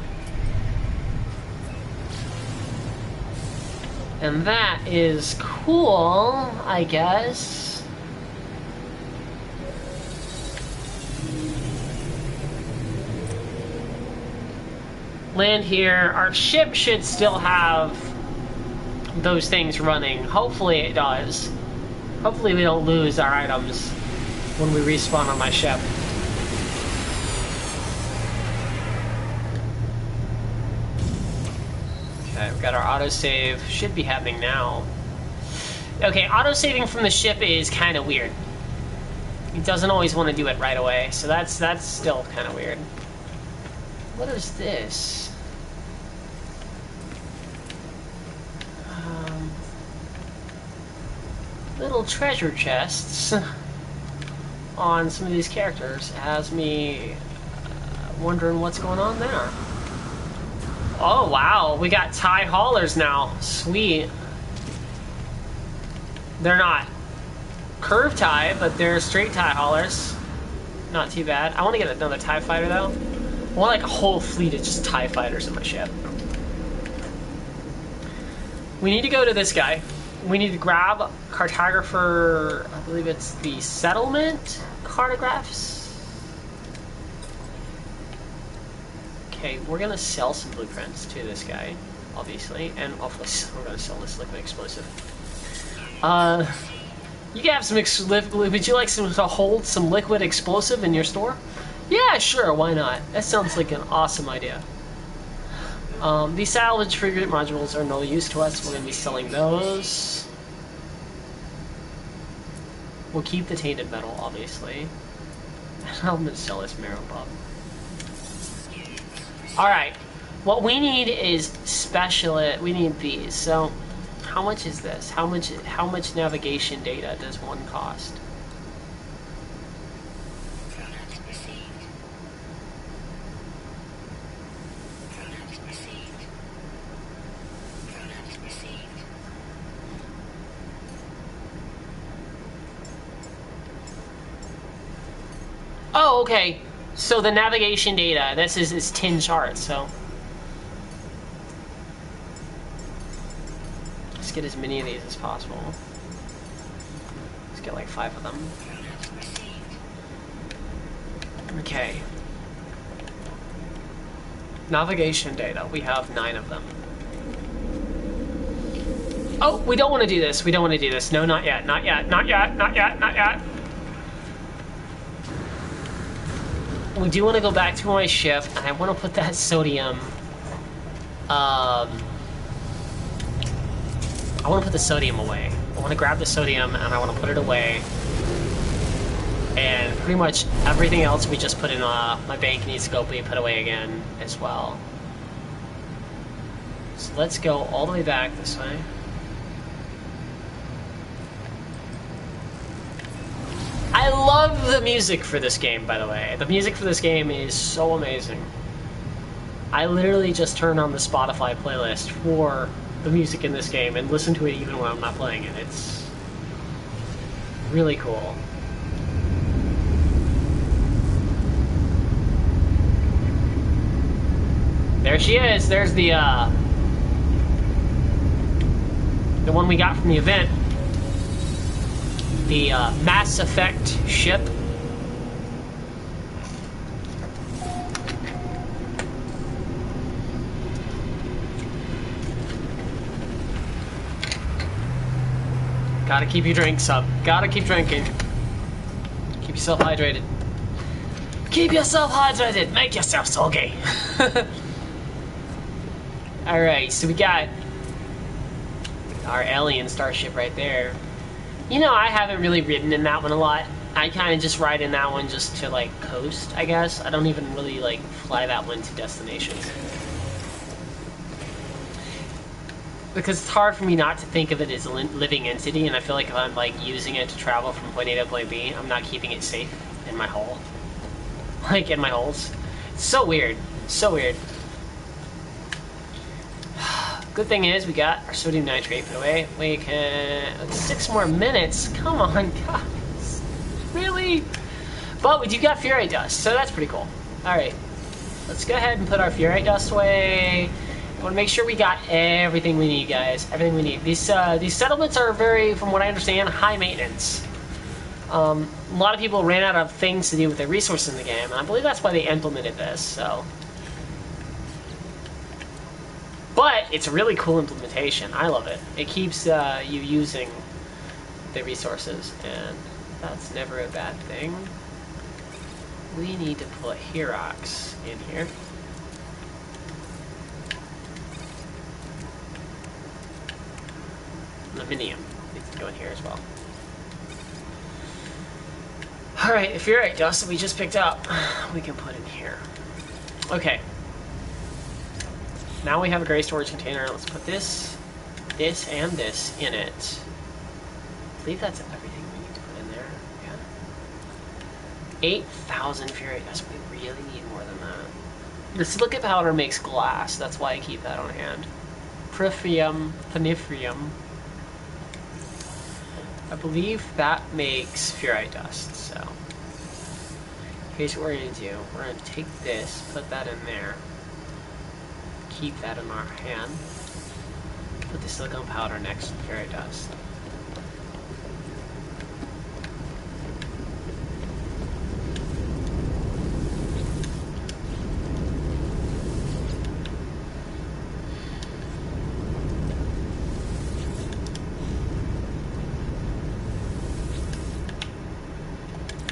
And that is cool, I guess. Land here. Our ship should still have those things running. Hopefully it does. Hopefully we don't lose our items when we respawn on my ship. Okay, we've got our autosave. Should be happening now. Okay, autosaving from the ship is kind of weird. It doesn't always want to do it right away, so that's still kind of weird. What is this? Little treasure chests on some of these characters has me wondering what's going on there. Oh wow, we got tie haulers now. Sweet. They're not curved tie, but they're straight tie haulers. Not too bad. I want to get another TIE fighter though. I want like a whole fleet of just TIE fighters in my ship. We need to go to this guy. We need to grab cartographer, I believe it's the settlement cartographs. Okay, we're gonna sell some blueprints to this guy, obviously, and obviously we're gonna sell this liquid explosive. You can have some would you like to hold some liquid explosive in your store? Yeah, sure, why not? That sounds like an awesome idea. These salvage frigate modules are no use to us. We're going to be selling those. We'll keep the tainted metal, obviously. And I'm going to sell this marrow pub. Alright. What we need is we need these. So, how much is this? How much navigation data does one cost? Oh, okay. So the navigation data, this is 10 charts, so let's get as many of these as possible. Let's get like 5 of them. Okay. Navigation data, we have 9 of them. Oh, we don't want to do this. We don't want to do this. No, not yet. Not yet. Not yet. Not yet. Not yet. We do want to go back to my ship, and I want to put that sodium. I want to put the sodium away. I want to grab the sodium, and I want to put it away. And pretty much everything else we just put in my bank needs to go be put away again as well. So let's go all the way back this way. I love the music for this game, by the way. The music for this game is so amazing. I literally just turned on the Spotify playlist for the music in this game and listen to it even when I'm not playing it. It's really cool. There she is. There's the one we got from the event. The Mass Effect ship. Gotta keep your drinks up. Gotta keep drinking. Keep yourself hydrated. Keep yourself hydrated. Make yourself soggy. Alright, so we got our alien starship right there. You know, I haven't really ridden in that one a lot. I kind of just ride in that one just to, like, coast, I guess. I don't even really, like, fly that one to destinations. Because it's hard for me not to think of it as a living entity, and I feel like if I'm, like, using it to travel from point A to point B, I'm not keeping it safe in my hull. Like, in my holes. It's so weird. So weird. Good thing is, we got our sodium nitrate put away. We can... 6 more minutes? Come on, guys. Really? But we do got ferrite dust, so that's pretty cool. Alright. Let's go ahead and put our ferrite dust away. I want to make sure we got everything we need, guys. Everything we need. These settlements are very, from what I understand, high maintenance. A lot of people ran out of things to do with their resources in the game, and I believe that's why they implemented this, so... But it's a really cool implementation. I love it. It keeps you using the resources, and that's never a bad thing. We need to put Herox in here. Aluminium needs to go in here as well. Alright, the ferrite dust that we just picked up, we can put in here. Okay. Now we have a gray storage container. Let's put this, and this in it. I believe that's everything we need to put in there. Yeah. 8,000 ferrite dust. We really need more than that. The silica powder makes glass. That's why I keep that on hand. Paniphrium. I believe that makes ferrite dust. So here's what we're gonna do. We're gonna take this, put that in there. Keep that in our hand. Put the silicone powder next to the ferrite dust.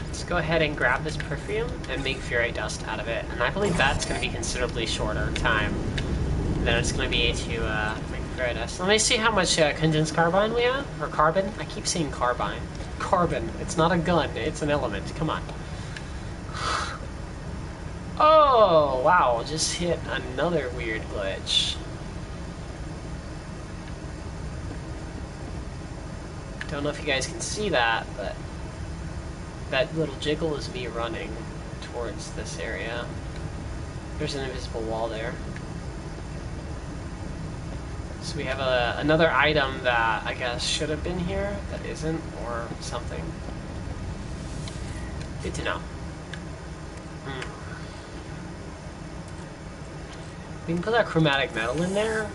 Let's go ahead and grab this perfume and make ferrite dust out of it. And I believe that's going to be considerably shorter time than it's going to be to make ferrite dust. Let me see how much condensed carbine we have. Or carbon. I keep saying carbine. Carbon. It's not a gun. It's an element. Come on. Oh, wow, just hit another weird glitch. Don't know if you guys can see that, but that little jiggle is me running towards this area. There's an invisible wall there. So we have another item that I guess should have been here that isn't, or something. Good to know. We can put that chromatic metal in there,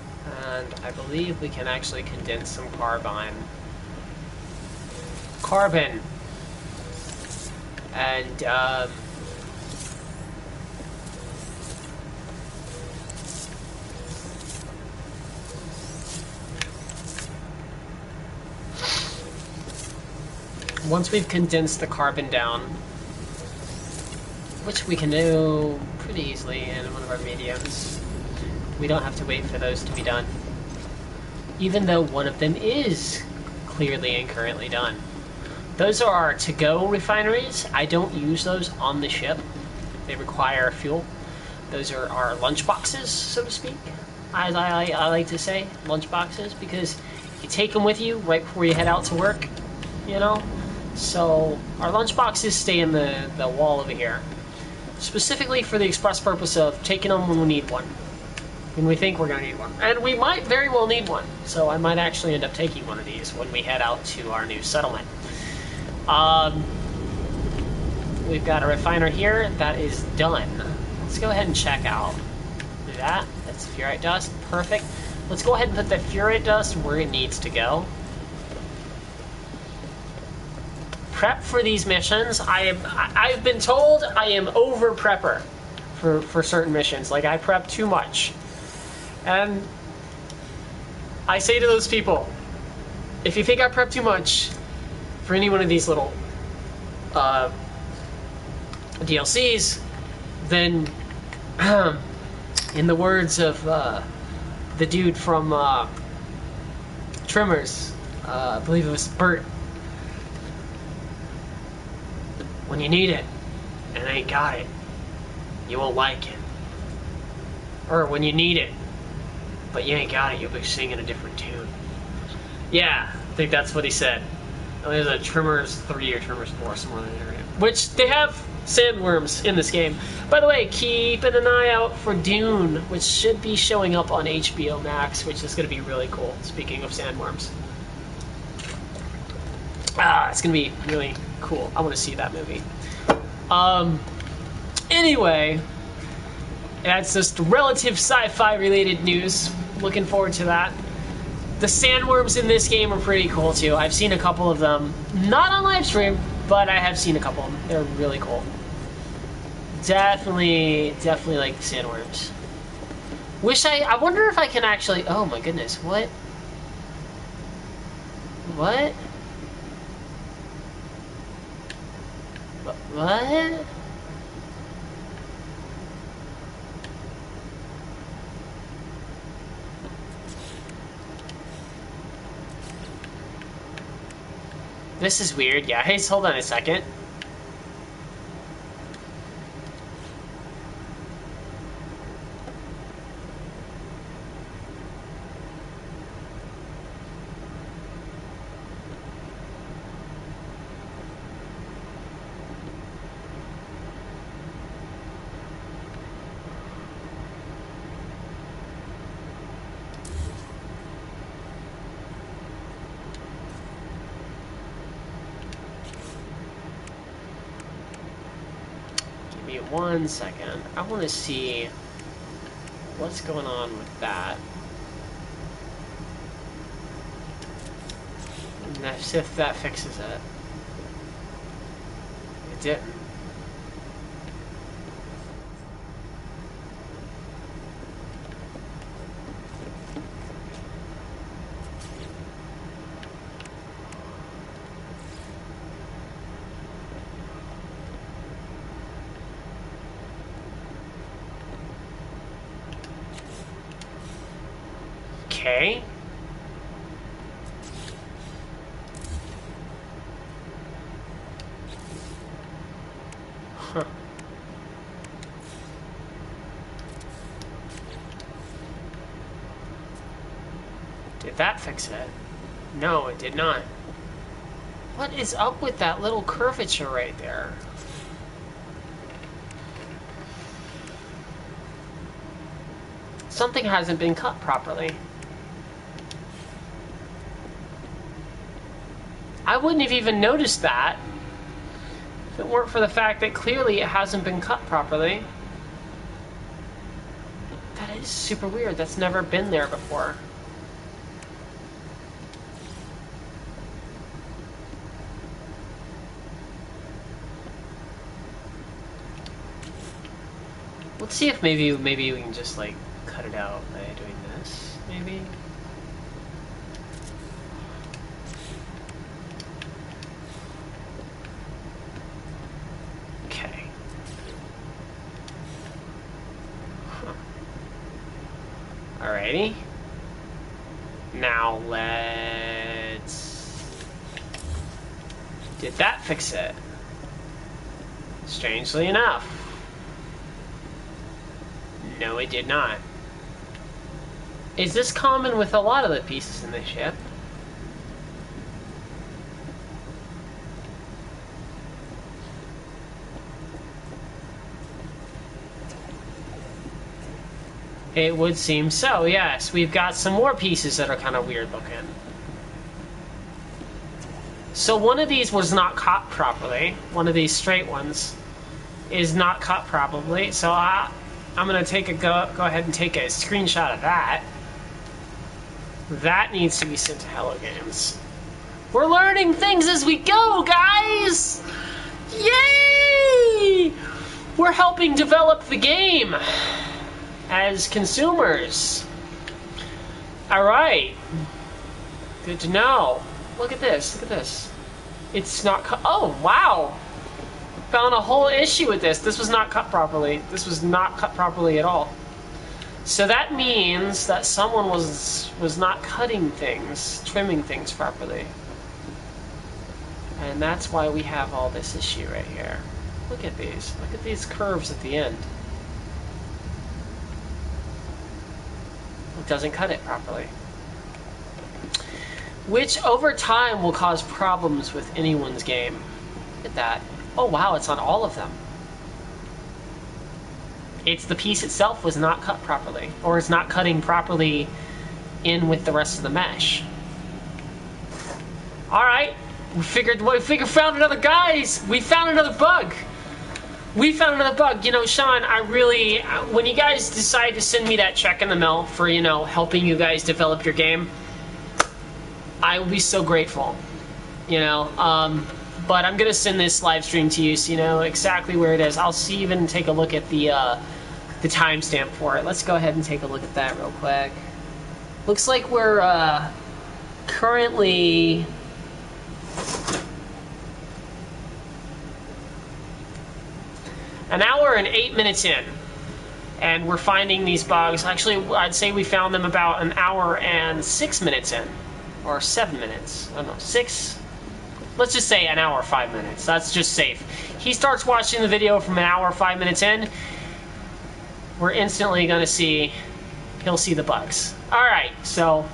and I believe we can actually condense some carbon. And once we've condensed the carbon down, which we can do pretty easily in one of our mediums, we don't have to wait for those to be done. Even though one of them is clearly and currently done. Those are our to-go refineries. I don't use those on the ship. They require fuel. Those are our lunch boxes, so to speak. As I like to say, lunch boxes, because you take them with you right before you head out to work, you know? So our lunch boxes stay in the wall over here, specifically for the express purpose of taking them when we need one. When we think we're going to need one. And we might very well need one, so I might actually end up taking one of these when we head out to our new settlement. We've got a refiner here that is done. Let's go ahead and check out that. That's ferrite dust. Perfect. Let's go ahead and put that ferrite dust where it needs to go. Prep for these missions. I've been told I am over prepper for certain missions. Like, I prep too much. And I say to those people, if you think I prep too much for any one of these little DLCs, then in the words of the dude from Tremors, I believe it was Bert, when you need it and ain't got it, you won't like it. Or when you need it but you ain't got it, you'll be singing a different tune. Yeah, I think that's what he said. There's a Tremors 3 or Tremors 4 somewhere in the area. Which, they have sandworms in this game. By the way, keeping an eye out for Dune, which should be showing up on HBO Max, which is going to be really cool, speaking of sandworms. It's going to be really cool. I want to see that movie. Anyway, that's just relative sci-fi related news. Looking forward to that. The sandworms in this game are pretty cool too. I've seen a couple of them. Not on live stream, but I have seen a couple of them. They're really cool. Definitely like the sandworms. I wonder if I can actually, oh my goodness, what? What? What? This is weird. Yeah, hey, hold on a second. Give me 1 second. I want to see what's going on with that. And see if that fixes it. It didn't. Okay. Huh. Did that fix it? No, it did not. What is up with that little curvature right there? Something hasn't been cut properly. I wouldn't have even noticed that if it weren't for the fact that clearly it hasn't been cut properly. That is super weird. That's never been there before. Let's see if maybe we can just like cut it out by doing this, maybe. Okay. Huh. Alrighty. Now let's... Did that fix it? Strangely enough. No, it did not. Is this common with a lot of the pieces in the ship? It would seem so, yes. We've got some more pieces that are kind of weird looking. So one of these was not cut properly. One of these straight ones is not cut properly. So I'm going to take a go ahead and take a screenshot of that. That needs to be sent to Hello Games. We're learning things as we go, guys! Yay! We're helping develop the game as consumers. Alright. Good to know. Look at this, look at this. It's not cut. Oh, wow! Found a whole issue with this. This was not cut properly. This was not cut properly at all. So that means that someone was not cutting things, trimming things properly. And that's why we have all this issue right here. Look at these. Look at these curves at the end. It doesn't cut it properly. Which over time will cause problems with anyone's game. Look at that. Oh wow, it's on all of them. It's the piece itself was not cut properly, or it's not cutting properly in with the rest of the mesh. Alright, we found another, guys! We found another bug! We found another bug. You know, Sean, I really, when you guys decide to send me that check in the mail for, you know, helping you guys develop your game, I will be so grateful. You know, but I'm gonna send this live stream to you so you know exactly where it is. I'll even take a look at the timestamp for it. Let's go ahead and take a look at that real quick. Looks like we're currently an hour and 8 minutes in, and we're finding these bugs. Actually, I'd say we found them about an hour and 6 minutes in, or 7 minutes. I don't know, 6. Let's just say an hour, 5 minutes. That's just safe. He starts watching the video from an hour, 5 minutes in. We're instantly going to see, he'll see the bugs. Alright, so,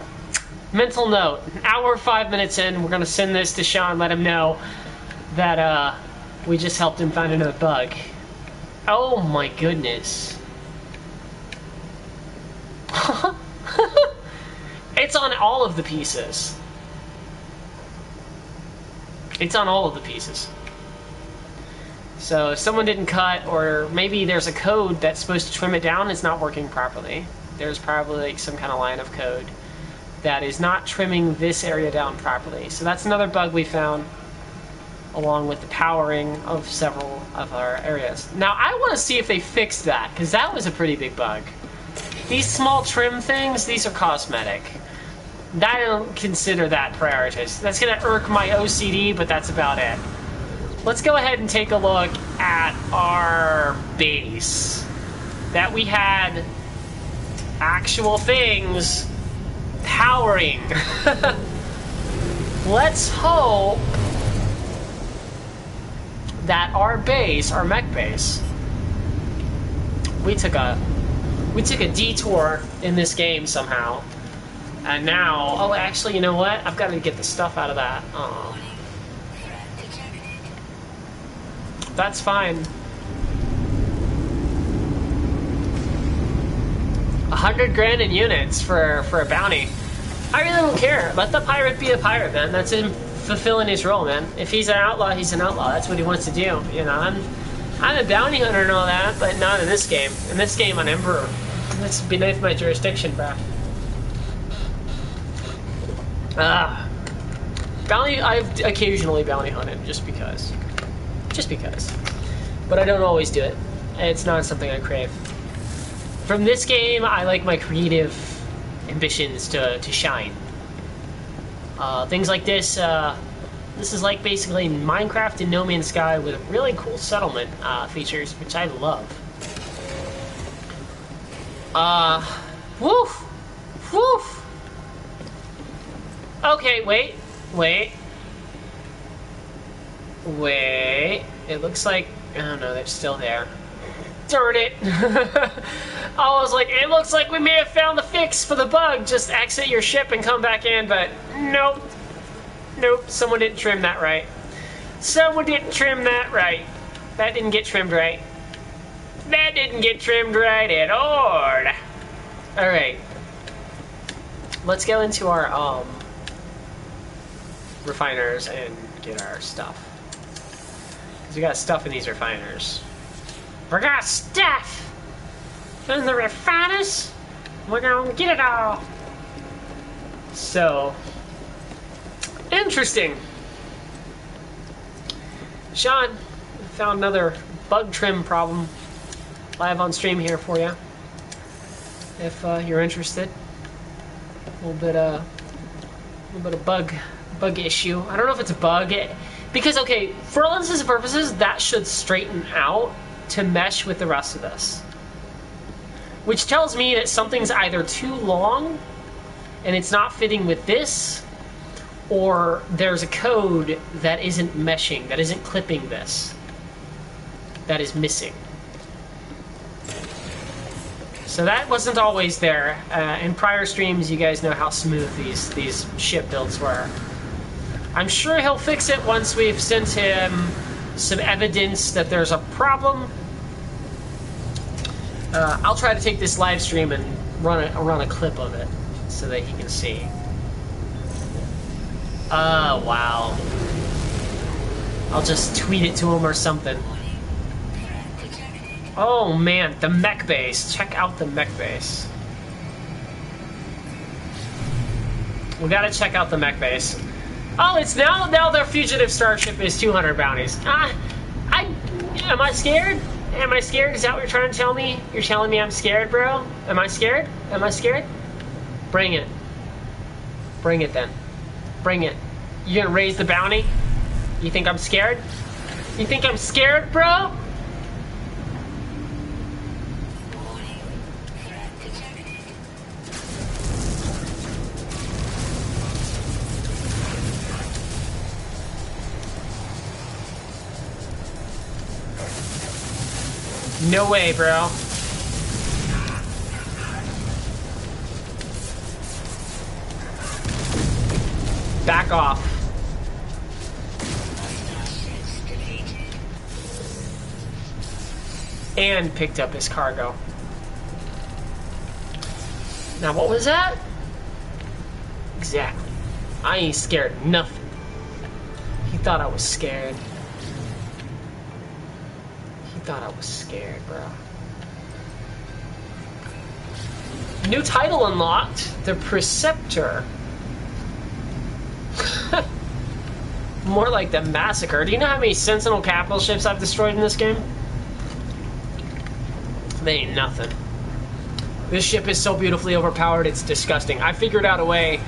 mental note. An hour, 5 minutes in, we're going to send this to Sean, let him know that we just helped him find another bug. Oh my goodness. It's on all of the pieces. It's on all of the pieces. So if someone didn't cut, or maybe there's a code that's supposed to trim it down, it's not working properly. There's probably like some kind of line of code that is not trimming this area down properly. So that's another bug we found, along with the powering of several of our areas. Now I want to see if they fixed that, because that was a pretty big bug. These small trim things, these are cosmetic. I don't consider that prioritized. That's going to irk my OCD, but that's about it. Let's go ahead and take a look at our base. That we had actual things powering. Let's hope that our base, our mech base, we took a detour in this game somehow. And now, oh, actually, you know what? I've got to get the stuff out of that. Oh. That's fine. 100 grand in units for a bounty. I really don't care. Let the pirate be a pirate, man. That's him fulfilling his role, man. If he's an outlaw, he's an outlaw. That's what he wants to do. You know, I'm a bounty hunter and all that, but not in this game. In this game, I'm Emperor. That's beneath my jurisdiction, bro. Bounty. I've occasionally bounty hunted just because. Just because. But I don't always do it. It's not something I crave. From this game, I like my creative ambitions to shine. Things like this, this is like basically Minecraft and No Man's Sky with really cool settlement features, which I love. Woof! Woof! Okay, wait. It looks like, oh no, they're still there. Darn it! I was like, it looks like we may have found the fix for the bug. Just exit your ship and come back in, but nope. Nope, someone didn't trim that right. Someone didn't trim that right. That didn't get trimmed right. That didn't get trimmed right at all. Alright. Let's go into our, refiners and get our stuff. Because we got stuff in these refiners. We got stuff in the refiners. We're gonna get it all. So, interesting. Sean, found another bug trim problem live on stream here for you. If you're interested, a little bit of bug issue. I don't know if it's a bug, because okay, for all intents and purposes, that should straighten out to mesh with the rest of this. Which tells me that something's either too long and it's not fitting with this, or there's a code that isn't meshing, that isn't clipping this, that is missing. So that wasn't always there. In prior streams, you guys know how smooth these ship builds were. I'm sure he'll fix it once we've sent him some evidence that there's a problem. I'll try to take this live stream and run a clip of it so that he can see. Wow. I'll just tweet it to him or something. Oh man, the mech base. Check out the mech base. We gotta check out the mech base. Oh, it's now their fugitive starship is 200 bounties. Am I scared? Am I scared? Is that what you're trying to tell me? You're telling me I'm scared, bro? Am I scared? Am I scared? Bring it. Bring it then. Bring it. You gonna raise the bounty? You think I'm scared? You think I'm scared, bro? No way, bro. Back off. And picked up his cargo. Now, what was that? Exactly. I ain't scared of nothing. He thought I was scared. Thought I was scared, bro. New title unlocked. The Preceptor. More like the Massacre. Do you know how many Sentinel capital ships I've destroyed in this game? They ain't nothing. This ship is so beautifully overpowered, it's disgusting. I figured out a way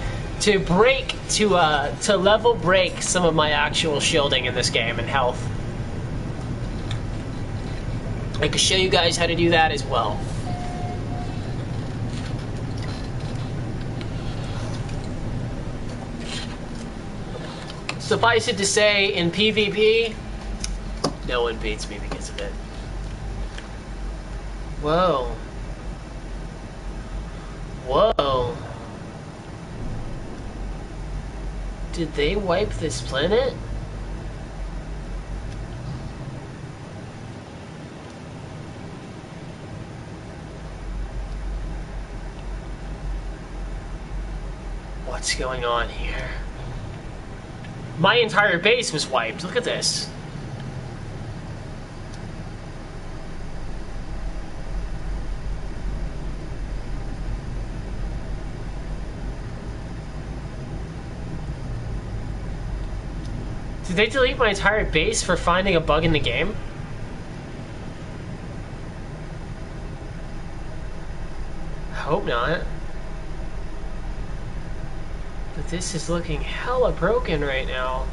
to break, to level break some of my actual shielding in this game and health. I could show you guys how to do that as well. Suffice it to say, in PvP, no one beats me because of it. Whoa. Whoa. Did they wipe this planet? What's going on here? My entire base was wiped. Look at this. Did they delete my entire base for finding a bug in the game? I hope not. But this is looking hella broken right now.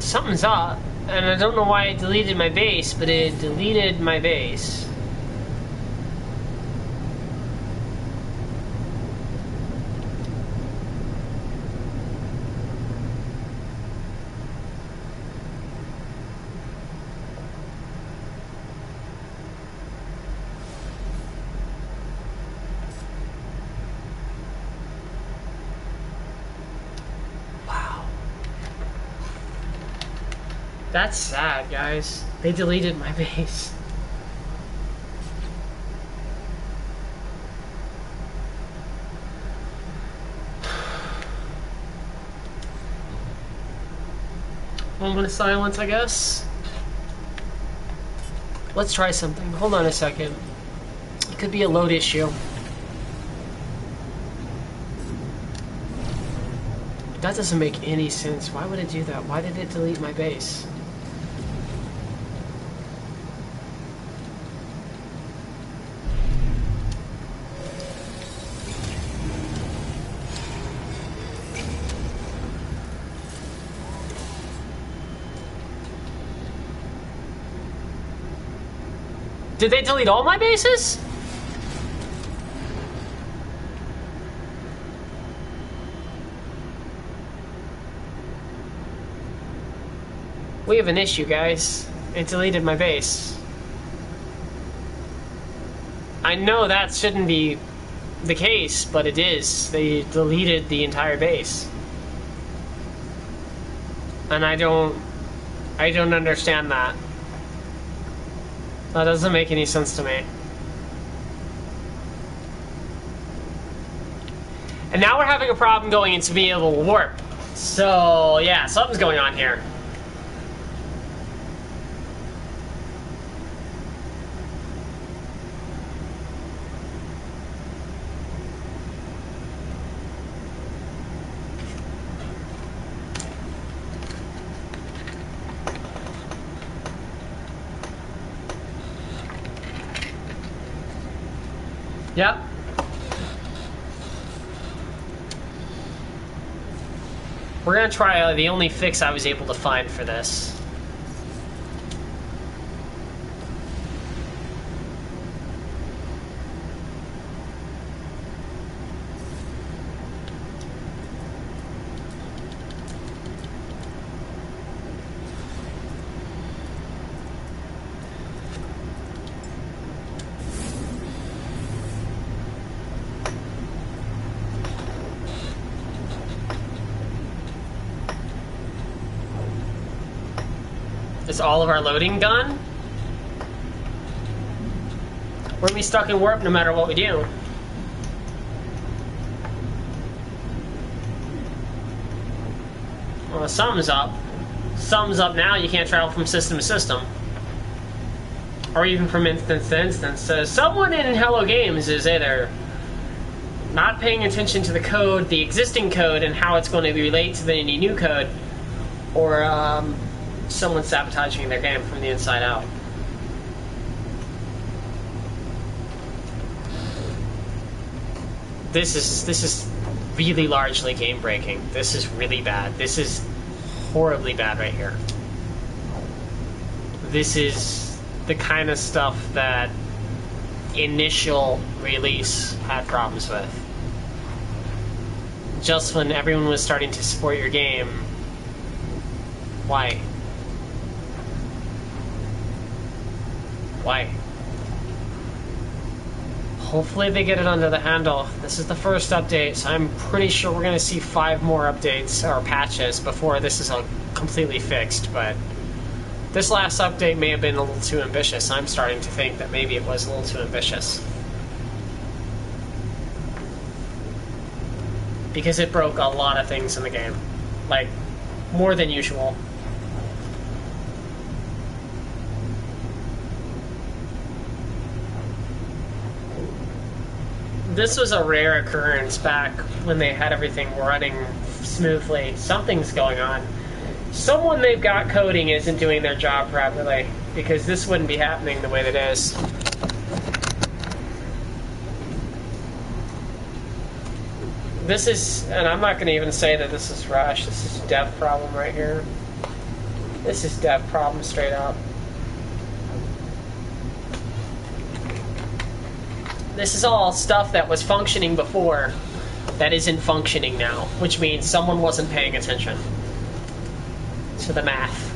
Something's up, and I don't know why it deleted my base, but it deleted my base. That's sad, guys. They deleted my base. Moment of silence, I guess. Let's try something. Hold on a second. It could be a load issue. That doesn't make any sense. Why would it do that? Why did it delete my base? Did they delete all my bases? We have an issue, guys. It deleted my base. I know that shouldn't be the case, but it is. They deleted the entire base. And I don't understand that. That doesn't make any sense to me. And now we're having a problem going into being able to warp. So, yeah, something's going on here. Yep. We're gonna try the only fix I was able to find for this. Is all of our loading done? We're gonna be stuck in warp no matter what we do. Well, something's up. Something's up now. You can't travel from system to system. Or even from instance to instance. So someone in Hello Games is either not paying attention to the code, the existing code, and how it's going to relate to any new code, or someone sabotaging their game from the inside out. This is really largely game breaking. This is really bad. This is horribly bad right here. This is the kind of stuff that initial release had problems with. Just when everyone was starting to support your game. Why? Why? Hopefully they get it under the handle. This is the first update, so I'm pretty sure we're going to see 5 more updates or patches before this is completely fixed, but this last update may have been a little too ambitious. I'm starting to think that maybe it was a little too ambitious. Because it broke a lot of things in the game. Like, more than usual. This was a rare occurrence back when they had everything running smoothly. Something's going on. Someone they've got coding isn't doing their job properly, because this wouldn't be happening the way that it is. This is, and I'm not going to even say that this is rush. This is a dev problem right here. This is dev problem straight up. This is all stuff that was functioning before that isn't functioning now, which means someone wasn't paying attention to the math.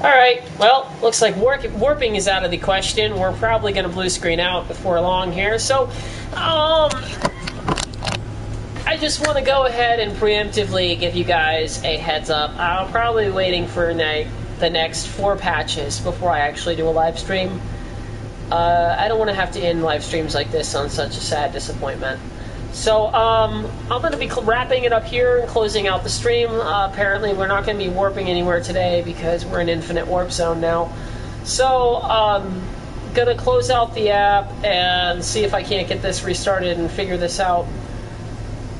Alright, well, looks like warping is out of the question. We're probably going to blue screen out before long here. So, I just want to go ahead and preemptively give you guys a heads up. I'll probably be waiting for the next 4 patches before I actually do a live stream. I don't want to have to end live streams like this on such a sad disappointment. So, I'm going to be wrapping it up here and closing out the stream. Apparently, we're not going to be warping anywhere today because we're in infinite warp zone now. So, going to close out the app and see if I can't get this restarted and figure this out.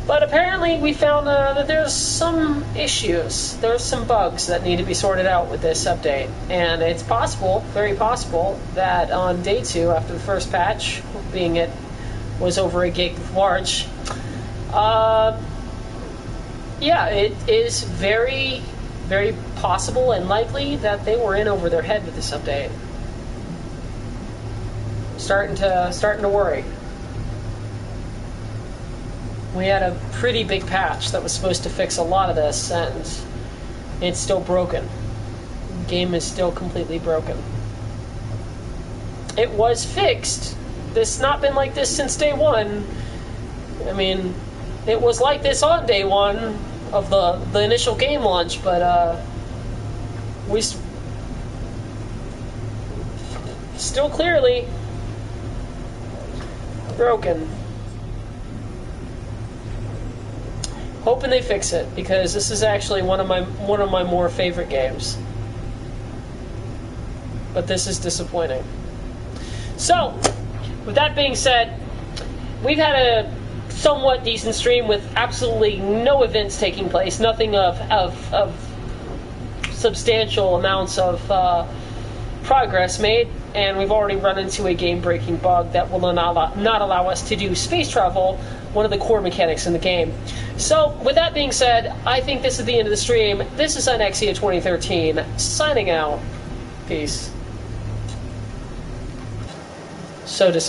But apparently, we found that there's some issues. There's some bugs that need to be sorted out with this update. And it's possible, very possible, that on day 2, after the first patch, being it was over a gig large, yeah, it is very, very possible and likely that they were in over their head with this update. Starting to worry. We had a pretty big patch that was supposed to fix a lot of this, and it's still broken. The game is still completely broken. It was fixed. It's not been like this since day 1. I mean, it was like this on day 1 of the initial game launch, but we still clearly broken. Hoping they fix it, because this is actually one of my more favorite games. But this is disappointing. So, with that being said, we've had a somewhat decent stream with absolutely no events taking place, nothing of substantial amounts of progress made, and we've already run into a game-breaking bug that will not allow us to do space travel, one of the core mechanics in the game. So, with that being said, I think this is the end of the stream. This is Anexia 2013, signing out. Peace. So disappointing.